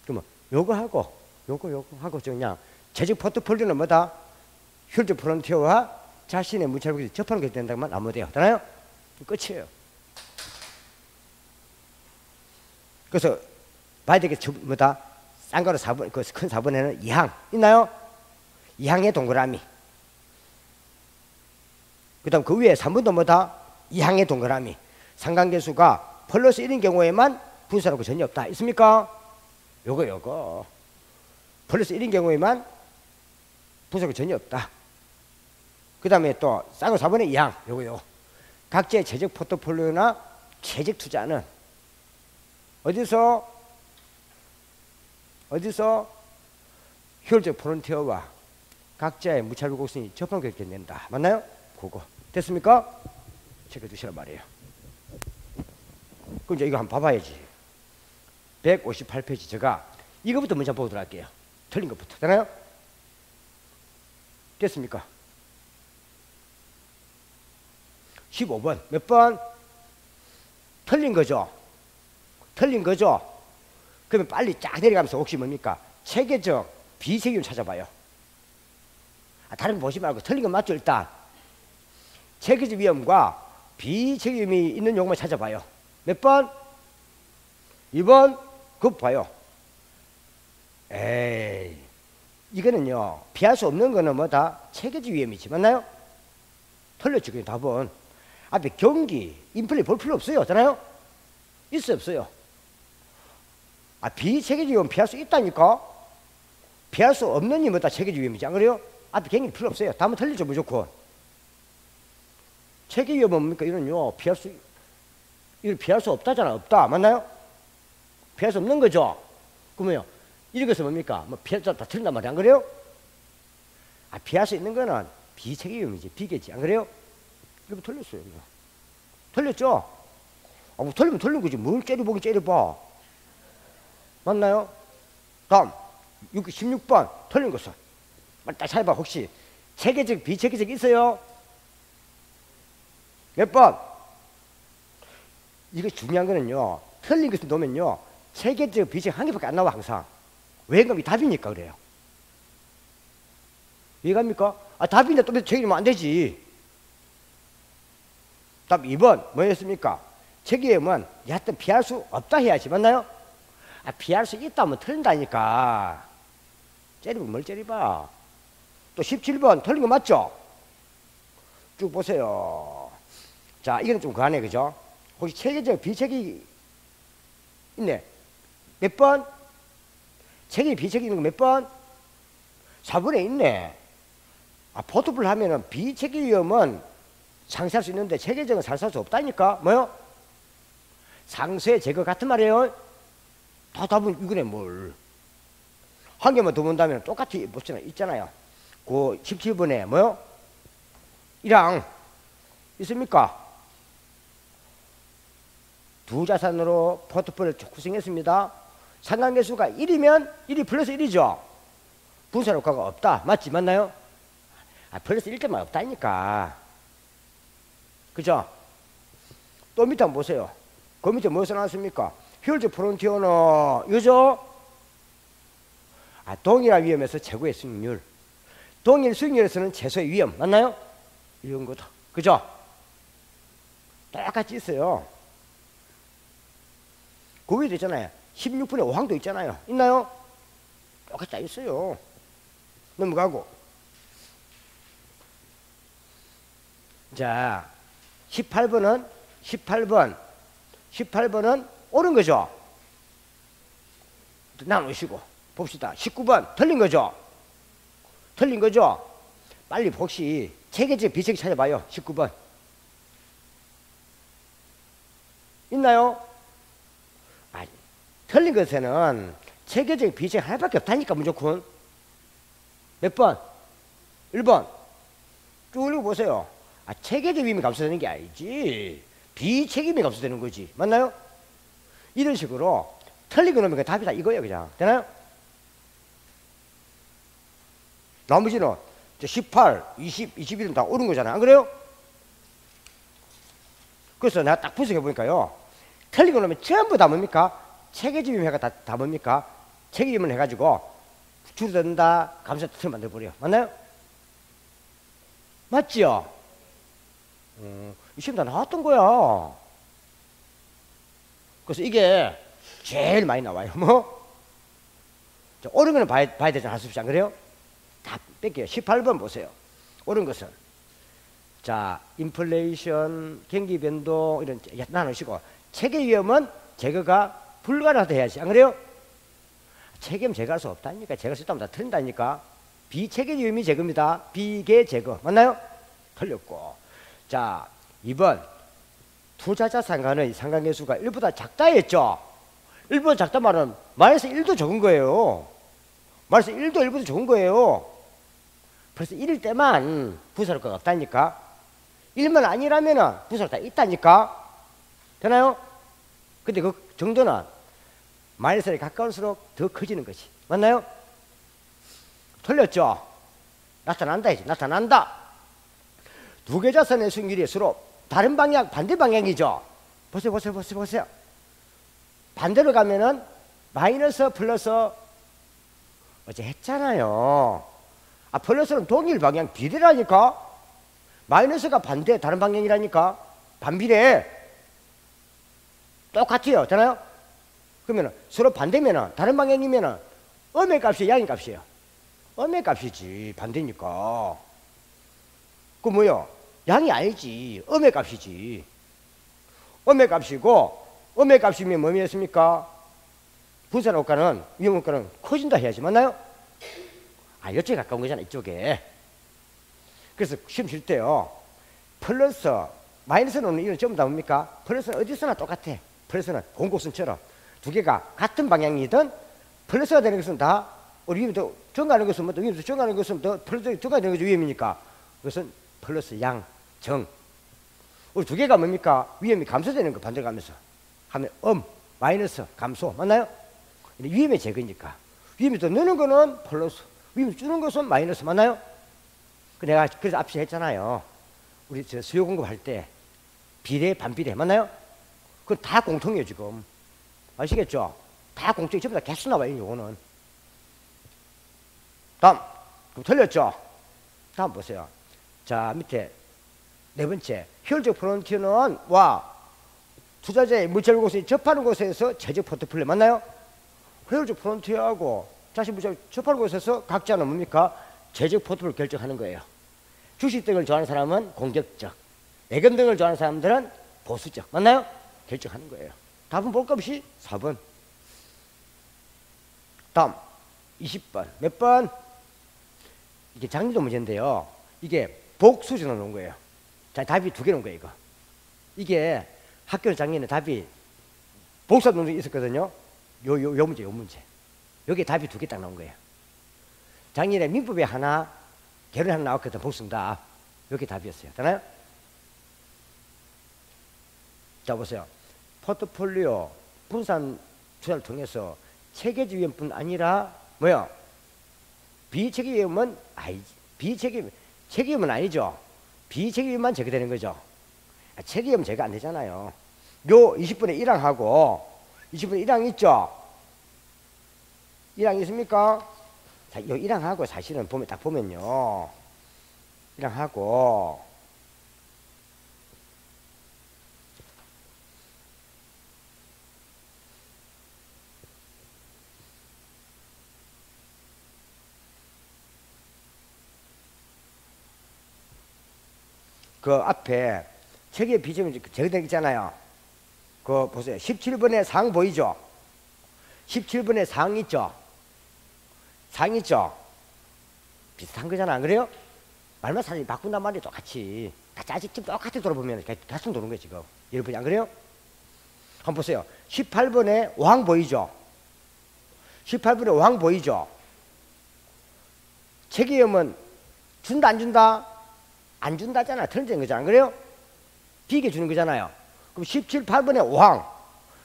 [SPEAKER 1] 그러면 요거 하고 요거 하고 그냥 재적 포트폴리오는 뭐다? 효율적 프론티어와 자신의 무차별을 접하는 게 된다면 아무 돼요. 되나요? 끝이에요. 그래서 봐야 되겠죠. 뭐다? 싼 거로 4번, 그 큰 4번에는 2항 있나요? 2항의 동그라미. 그 다음 그 위에 3번도 뭐다? 2항의 동그라미. 상관계수가 플러스 1인 경우에만 분수라고 전혀 없다. 있습니까? 요거. 플러스 1인 경우에만 분수라고 전혀 없다. 그 다음에 또 싼 거 4번에 2항. 요거요. 각자의 재적 포트폴리오나 재적 투자는 어디서 효율적 프론티어와 각자의 무차별 곡선이 접하는 게 된다. 맞나요? 그거 됐습니까? 체크해 주시란 말이에요. 그럼 이제 이거 한번 봐봐야지. 158페이지 제가 이거부터 먼저 보도록 할게요. 틀린 것부터. 되나요? 됐습니까? 15번. 몇 번? 틀린 거죠. 틀린 거죠. 그러면 빨리 쫙 내려가면서 혹시 뭡니까? 체계적 비체계위험 찾아봐요. 다른 거 보지 말고 틀린 거 맞죠? 일단 체계적 위험과 비체계위험이 있는 용어만 찾아봐요. 몇 번? 2번? 그거 봐요. 에이, 이거는요 피할 수 없는 거는 뭐다? 체계적 위험이지. 맞나요? 틀렸죠. 그 답은 앞에 경기, 인플레 볼 필요 없어요. 잖아요? 있어요? 없어요? 비체계적 위험 피할 수 있다니까? 피할 수 없는 이 뭐다? 체계적 위험이지. 안 그래요? 앞에 경기 필요 없어요. 답은 틀리죠. 무조건. 체계 위험은 뭡니까? 이런요 이걸 피할 수 없다잖아. 없다. 맞나요? 피할 수 없는 거죠. 그러면요 이런 것은 뭡니까? 뭐 피할 수 없다 틀린단 말이야. 안 그래요? 피할 수 있는 거는 비체계 위험이지. 비계지. 안 그래요? 이거 틀렸어요. 이거. 틀렸죠? 뭐 틀리면 틀린 거지. 뭘 째려보긴 째려봐. 맞나요? 다음 16번 틀린 것은 빨리 딱 찾아봐. 혹시 체계적 비체계적 있어요? 몇 번? 이거 중요한 거는요 틀린 것을 놓으면요 체계적 비체계적 한 개밖에 안 나와. 항상. 왜 그러면 답이니까 그래요. 이해갑니까? 답인데 또 체계이면 안 되지. 답 2번 뭐였습니까? 체계임은 여하튼 피할 수 없다 해야지. 맞나요? 피할 수 있다면 틀린다니까. 째리면 뭘 째려봐. 또 17번 틀린 거 맞죠? 쭉 보세요. 자, 이거는 좀 그하네. 그죠? 혹시 체계적 비체계 있네. 몇 번? 체계 비체계 있는 거 몇 번? 4번에 있네. 포트풀 하면은 비체계 위험은 상쇄할 수 있는데 체계적은 상쇄할 수 없다니까. 뭐요? 상쇄 제거 같은 말이에요. 다 답은 이거네. 뭘 한 개만 더 본다면 똑같이 있잖아요. 그 17번에 뭐요? 1항 있습니까? 두 자산으로 포트폴리오를 구성했습니다. 상관계수가 1이면 1이 플러스 1이죠. 분산 효과가 없다. 맞지? 맞나요? 플러스 1점만 없다니까. 그죠? 또 밑에 한번 보세요. 그 밑에 뭐 써놨습니까? 효율적 프론티어는 이거죠? 동일한 위험에서 최고의 수익률. 동일 수익률에서는 최소의 위험. 맞나요? 이런 거다. 그죠? 똑같이 있어요. 그 위에도 있잖아요. 16분의 5항도 있잖아요. 있나요? 똑같이 다 있어요. 넘어가고. 자, 18번은 옳은 거죠? 나누시고 봅시다. 19번 틀린 거죠? 틀린 거죠? 빨리 혹시 체계적 비체계 찾아봐요. 19번 있나요? 틀린 것에는 체계적 비체계 하나밖에 없다니까. 무조건. 몇 번? 1번 쭉 읽어보세요. 체계적 위험이 감소되는 게 아니지 비체계임이 감소되는 거지. 맞나요? 이런 식으로 틀린 거 놓으면 답이 다 이거예요. 그냥. 되나요? 나머지는 18, 20, 21은 다 옳은 거잖아요. 안 그래요? 그래서 내가 딱 분석해 보니까요. 틀린 거 놓으면 전부 다 뭡니까? 체계적 위험이 다 뭡니까? 체계임을 해가지고 줄어든다, 감소된다 만들어버려. 맞나요? 맞지요? 이 시험 다 나왔던 거야. 그래서 이게 제일 많이 나와요. 뭐? 옳은 거는 봐야 되잖아. 할 수 없이. 안 그래요? 다 뺄게요. 18번 보세요. 옳은 것은. 자, 인플레이션, 경기 변동, 이런 나누시고, 체계 위험은 제거가 불가능하다 해야지. 안 그래요? 체계는 제거할 수 없다니까. 제거할 수 있다면 다 틀린다니까. 비체계 위험이 제거입니다. 비계 제거. 맞나요? 틀렸고. 자, 2번. 투자자 상관의 상관계수가 1보다 작다 했죠? 1보다 작다 말은 마이너스 1도 적은 거예요. 마이너스 1도 1보다 적은 거예요. 그래서 1일 때만 부사효과가 없다니까. 1만 아니라면 부사효과가 있다니까. 되나요? 근데 그 정도는 마이너스에 가까울수록 더 커지는 거지. 맞나요? 틀렸죠? 나타난다 이제 나타난다. 두 개 자선의 승률이 서로 다른 방향 반대 방향이죠. 보세요. 반대로 가면은 마이너스 플러스 어제 했잖아요. 아 플러스는 동일 방향 비례라니까. 마이너스가 반대 다른 방향이라니까. 반비례 똑같아요. 잖아요. 그러면 서로 반대면은 다른 방향이면은 음의 값이 양의 값이에요. 음의 값이지 반대니까. 그 뭐요? 양이 아니지. 음의 값이지. 음의 값이고 음의 값이면 뭐였습니까? 분산효과는 위험효과는 커진다 해야지. 맞나요? 아 이쪽에 가까운 거잖아. 이쪽에. 그래서 시험 칠 때요. 플러스 마이너스는 이건 전부 다 뭡니까? 플러스는 어디서나 똑같아. 플러스는 공곡선처럼 두 개가 같은 방향이든 플러스가 되는 것은 다 우리 위험도 증가하는 것은 뭐또 위험도 증가하는 것은 더 플러스 증가되는 것이 위험이니까 그것은 플러스 양, 정. 우리 두 개가 뭡니까? 위험이 감소되는 거 반대로 가면서 하면 마이너스, 감소. 맞나요? 위험의 제거니까. 위험이 더 느는 거는 플러스, 위험이 주는 것은 마이너스. 맞나요? 내가 그래서 앞서 했잖아요. 우리 저 수요 공급할 때 비례, 반비례. 맞나요? 그건 다 공통이에요 지금. 아시겠죠? 다 공통이 전부 다 개수 나와요 요거는. 다음. 그럼 틀렸죠? 다음 보세요. 자 밑에 네 번째 효율적 프론티어는 투자자의 물질 곳에 접하는 곳에서 재적 포트폴리오. 맞나요? 효율적 프론티어하고 자신 물질 접하는 곳에서 각자는 뭡니까? 재적 포트폴리오 결정하는 거예요. 주식 등을 좋아하는 사람은 공격적, 예금 등을 좋아하는 사람들은 보수적. 맞나요? 결정하는 거예요. 답은 볼 것 없이 4번. 다음 20번. 몇 번? 이게 장기도 문제인데요. 이게 복수전을 놓은 거예요. 자, 답이 두 개 놓은 거예요. 이거. 이게 학교 작년에 답이 복사 논술이 있었거든요. 요 문제. 여기에 답이 두 개 딱 나온 거예요. 작년에 민법에 하나, 개론 하나 나왔거든. 복수답. 여기 답이었어요. 되나요? 자, 보세요. 포트폴리오 분산 투자를 통해서 체계적 위험뿐 아니라 뭐야? 비체계 위험은 체계 위험은 아니죠. 비체계 위험만 제거되는 거죠. 체계 위험 제거 안 되잖아요. 요 20분의 1항하고 20분의 1항 있죠? 1항 있습니까? 자, 요 1항하고 사실은 딱 보면요. 1항하고 그 앞에 책의 비점이 제거되어 있잖아요. 그 보세요. 17번에 상 보이죠? 17번에 상 있죠? 상 있죠? 비슷한 거잖아. 안 그래요? 말만 사실 바꾼단 말이에요. 똑같이. 다 짜식 지금 똑같이 돌아보면 같은 도는 거예요. 지금. 여러분 안 그래요? 한번 보세요. 18번에 왕 보이죠? 18번에 왕 보이죠? 책임은 준다 안 준다? 안 준다잖아. 틀린 거잖아. 안 그래요? 비게 주는 거잖아요. 그럼 17, 8번에 왕,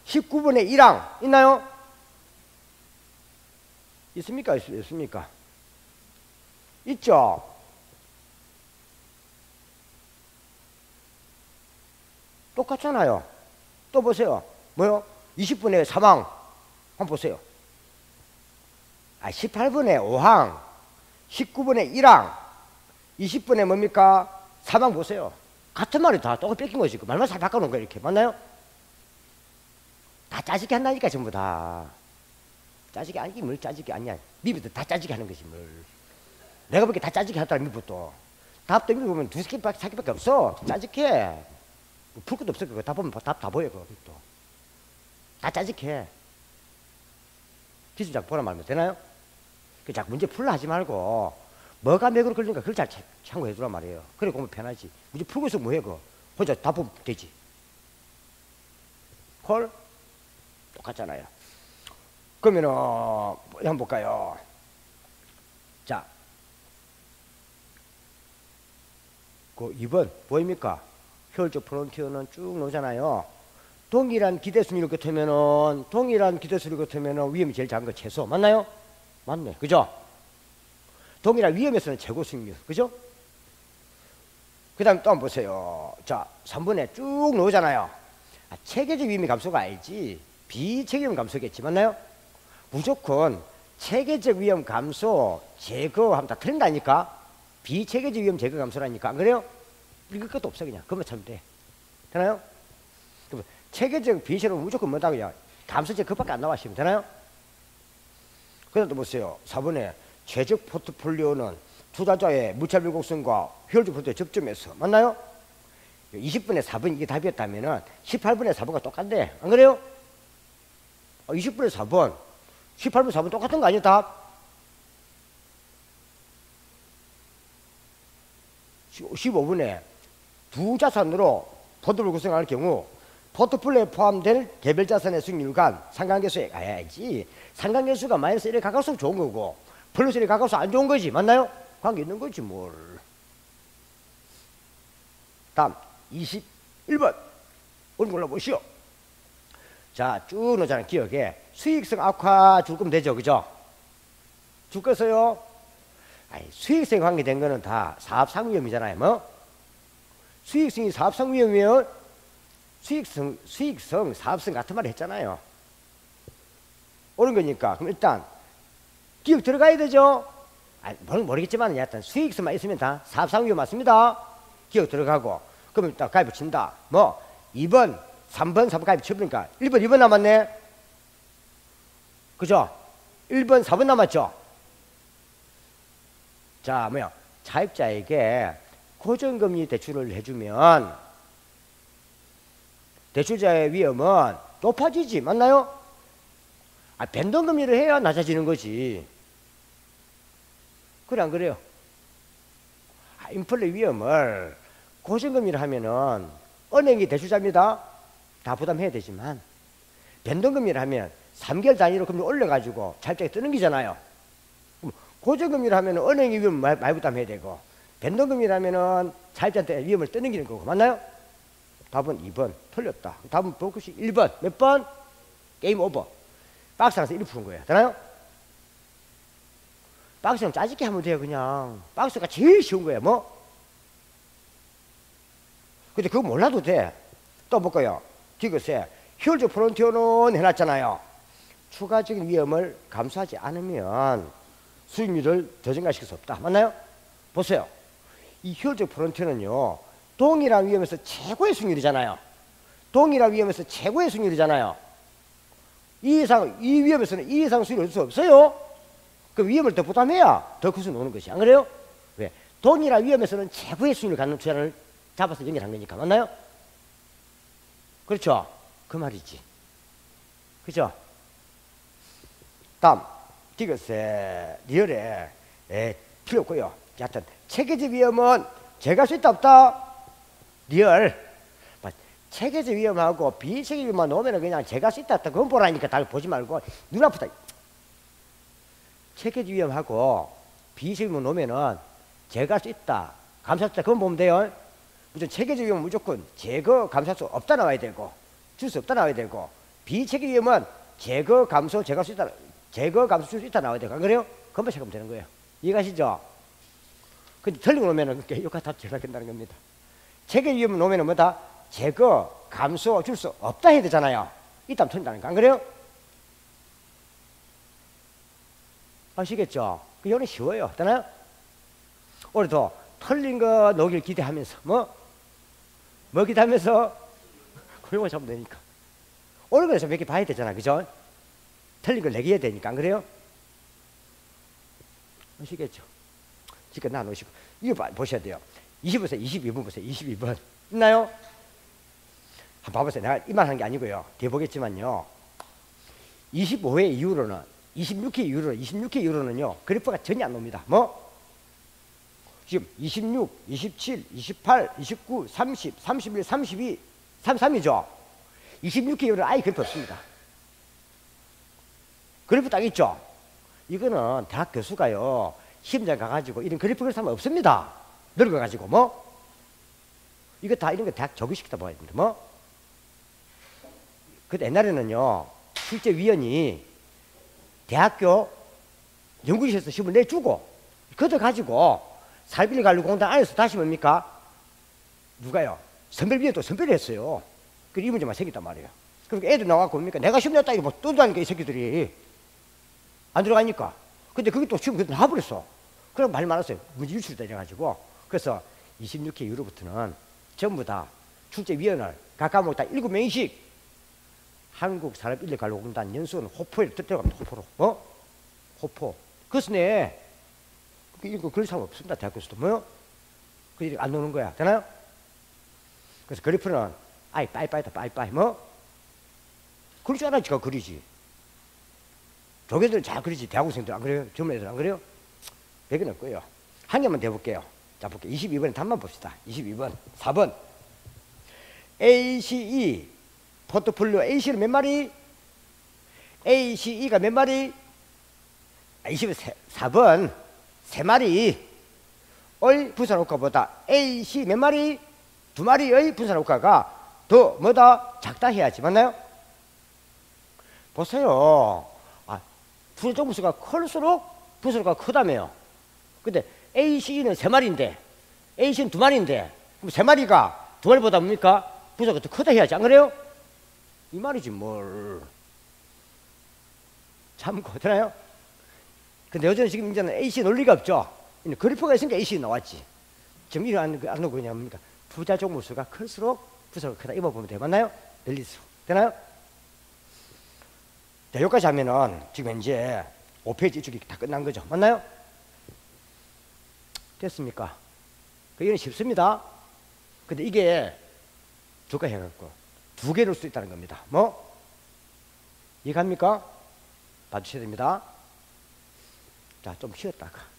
[SPEAKER 1] 19번에 일왕 있나요? 있습니까? 있습니까? 있죠? 똑같잖아요. 또 보세요. 뭐요? 20번에 사망 한번 보세요. 18번에 오항, 19번에 일왕, 20번에 뭡니까? 사망 보세요. 같은 말이 다 똑같이 뺏긴 거지. 말만 잘 바꿔놓은 거예요. 이렇게. 맞나요? 다 짜집기 한다니까 전부 다. 짜집기 아니지 뭘 짜집기 아니야. 미부도 다 짜집기 하는 것이 뭘. 내가 보기에 다 짜집기 하더라 미부도. 답도 미부 보면 두 개밖에 세 개밖에 없어. 짜집기 해. 풀 것도 없어. 그거 다 보면 답 다 보여. 그거 또. 다 짜집기 해. 기술작 보라 말면 되나요? 그 자꾸 문제 풀라 하지 말고 뭐가 맥으로 걸리는가 그걸 잘 참고해 주란 말이에요. 그래 공부 편하지. 문제 풀고 있으면 뭐해 그거. 혼자 다 보면 되지. 콜? 똑같잖아요. 그러면은 한번 볼까요? 자, 그 2번 보입니까? 효율적 프론티어는 쭉 나오잖아요. 동일한 기대수를 같으면은 동일한 기대수를 같으면은 위험이 제일 작은 거 최소. 맞나요? 맞네. 그죠? 동일한 위험에서는 최고 승률. 그죠? 그 다음에 또 한번 보세요. 자, 3번에 쭉 나오잖아요. 체계적 위험의 감소가 아니지 비체계적 위험 감소겠지. 맞나요? 무조건 체계적 위험 감소 제거하면 다 틀린다니까. 비체계적 위험 제거 감소라니까. 안 그래요? 읽을 것도 없어. 그냥 그것만 차면 돼. 되나요? 그럼 체계적 비체는 무조건 뭐다고요? 감소제 그밖에 안 나와시면 되나요? 그 다음 또 보세요. 4번에 최적 포트폴리오는 투자자의 무차별 곡선과 효율적 포트에 접점해서. 맞나요? 20번에 4번 이게 답이었다면 18번에 4번과 똑같네. 안 그래요? 20번에 4번 18번 4번 똑같은 거 아니야 답? 15번에 두 자산으로 포트폴리오 구성할 경우 포트폴리오에 포함될 개별 자산의 수익률 간 상관계수에 가야지. 상관계수가 마이너스 1에 가까울수록 좋은 거고 플러스 1에 가까울수록 안 좋은 거지. 맞나요? 관계 있는 거지 뭘. 다음 21번 오늘 골라보시오. 자, 쭉 넣잖아요. 기억에 수익성 악화 줄 거면 되죠. 그죠? 줄 거서요. 수익성에 관계된 거는 다 사업상위험이잖아요. 뭐? 수익성이 사업상위험이면 수익성, 사업성 같은 말 했잖아요. 옳은 거니까. 그럼 일단 기억 들어가야 되죠. 모르겠지만 일단 수익성만 있으면 다 사업상위험 맞습니다. 기억 들어가고. 그럼 일단 가위 붙인다. 뭐 2번, 3번, 4번 가위 붙여보니까 1번, 2번 남았네. 그죠? 1번, 4번 남았죠. 자, 뭐야? 차입자에게 고정금리 대출을 해주면 대출자의 위험은 높아지지. 맞나요? 변동금리를 해야 낮아지는 거지. 그래 안 그래요? 인플레 위험을 고정금리를 하면은 은행이 대출자입니다. 다 부담해야 되지만 변동금리를 하면 3개월 단위로 금리 올려가지고 차입자가 뜨는 거잖아요. 고정금리를 하면 은행이 위험 많이 부담해야 되고 변동금리를 하면은 차입자한테 위험을 떠넘기는 거고. 맞나요? 답은 2번. 틀렸다. 답은 보크시 1번. 몇 번? 게임 오버. 박스 안에서 1 푸는 거예요. 되나요? 박스는 짜집게 하면 돼요. 그냥 박스가 제일 쉬운 거예요. 뭐? 근데 그거 몰라도 돼. 또 볼까요? 디귿에 효율적 프론티어는 해놨잖아요. 추가적인 위험을 감수하지 않으면 수익률을 더 증가시킬 수 없다. 맞나요? 보세요. 이 효율적 프론티어는요, 동일한 위험에서 최고의 수익률이잖아요. 동일한 위험에서 최고의 수익률이잖아요. 이 위험에서는 이 이상 수익률을 얻을 수 없어요. 그 위험을 더 부담해야 더 클 수 노는 것이. 안 그래요? 왜? 동일한 위험에서는 최고의 수익률을 갖는 투자를 잡아서 연결한 거니까. 맞나요? 그렇죠? 그 말이지. 그죠? 다음 디귿에 리얼에 필요 없고요. 하여튼 체계적 위험은 제가 할 수 있다 없다? 리얼. 체계적 위험하고 비체계적 위험만 놓으면 그냥 제가 할 수 있다 없다 그건 보라니까. 다 보지 말고 눈 아프다. 체계적 위험하고 비체계적 위험만 놓으면은 제가 할 수 있다 감수할 수 있다 그건 보면 돼요. 무슨 체계적 위험은 무조건 제거 감수할 수 없다 나와야 되고 줄 수 없다 나와야 되고 비체계 위험은 제거 감소 제거 수 있다 제거 감소 줄 수 있다 나와야 되고. 안 그래요? 그것만 생각하면 되는 거예요. 이해가시죠? 근데 틀린 거 놓으면은 이거 답 제가 된다는 겁니다. 체계 위험을 놓으면은 뭐다? 제거 감소 줄 수 없다 해야 되잖아요. 이따 틀린다는 거. 안 그래요? 아시겠죠? 이거는 쉬워요. 되나요? 오늘도 틀린 거 놓길 기대하면서 뭐 기대하면서 그런 거 잡으면 되니까. 오늘 그래서 몇 개 봐야 되잖아. 그죠? 틀린 걸 내기해야 되니까. 안 그래요? 아시겠죠? 지금 나누시고 이거 보셔야 돼요. 20보세요. 22번 보세요. 22번 있나요? 한번 봐보세요. 내가 이 말 하는 게 아니고요. 뒤에 보겠지만요. 25회 이후로는 26회 이후로는요 그래프가 전혀 안 옵니다. 뭐? 지금 26, 27, 28, 29, 30, 31, 32, 33이죠. 26회 이후로는 아예 그래프 없습니다. 그래프 딱 있죠. 이거는 대학 교수가요 시험장 가가지고 이런 그래프 그릴 사람 없습니다. 늙어가지고 뭐? 이거 다 이런 거 대학 적용시키다 봐야 됩니다. 뭐? 근데 옛날에는요 실제 위원이 대학교 연구실에서 시험을 내주고 걷어가지고 사립 관리공단 안에서 다시 뭡니까? 누가요? 선별비에 또 선별을 했어요. 그래서 이 문제만 생겼단 말이에요. 그리고 애들 나와갖고 뭡니까? 내가 시험 냈다 이거 뭐 떠다니까 이 새끼들이 안 들어가니까. 근데 그게 또 시험 그때 나와버렸어. 그럼 말 많았어요. 문제 유출이 이래가지고. 그래서 26회 이후로부터는 전부 다 출제위원을 각각 다 7명씩 한국산업인력관리공단 연수원 호포에 들어갑니다. 호포로. 호포. 그래서 이거 그럴 사람 없습니다. 대학교에서도 뭐요? 그 일이 안 노는 거야. 되나요? 그래서 그래프는 아이 빠이빠이다 빠이빠이 그럴 줄 알아야지 그리지. 조교들은 잘 그리지. 대학원생들 안 그래요? 젊은 애들 안 그래요? 백은 없고요. 한 개만 더 해볼게요. 자 볼게요. 22번에 답만 봅시다. 22번 4번 ACE 포트폴리오 AC는 몇 마리? ACE가 몇 마리? 24번 3마리의 분산효과보다 AC 몇 마리? 2마리의 분산효과가 더 뭐다? 작다 해야지. 맞나요? 보세요. 분산 부수가 클수록 분산효과가 크다며요. 근데 AC는 3마리인데 AC는 2마리인데 그럼 3마리가 2마리보다 뭡니까? 분산효과가 더 크다 해야지. 안 그래요? 이 말이지 뭘. 참고 되나요? 근데 요즘 지금 이제는 AC 논리가 없죠. 그래프가 있으니까 AC 나왔지. 지금 이거 안 놓고 그냥 뭡니까? 부자 종목수가 클수록 부서가 크다. 이거 보면 돼. 맞나요? 늘릴수록. 되나요? 자, 여기까지 하면은 지금 이제 5페이지 이쪽이 다 끝난 거죠. 맞나요? 됐습니까? 이건 쉽습니다. 근데 이게 두가 해갖고 2개 넣을 수 있다는 겁니다. 뭐? 이해갑니까? 봐주셔야 됩니다. 자, 좀 쉬었다가.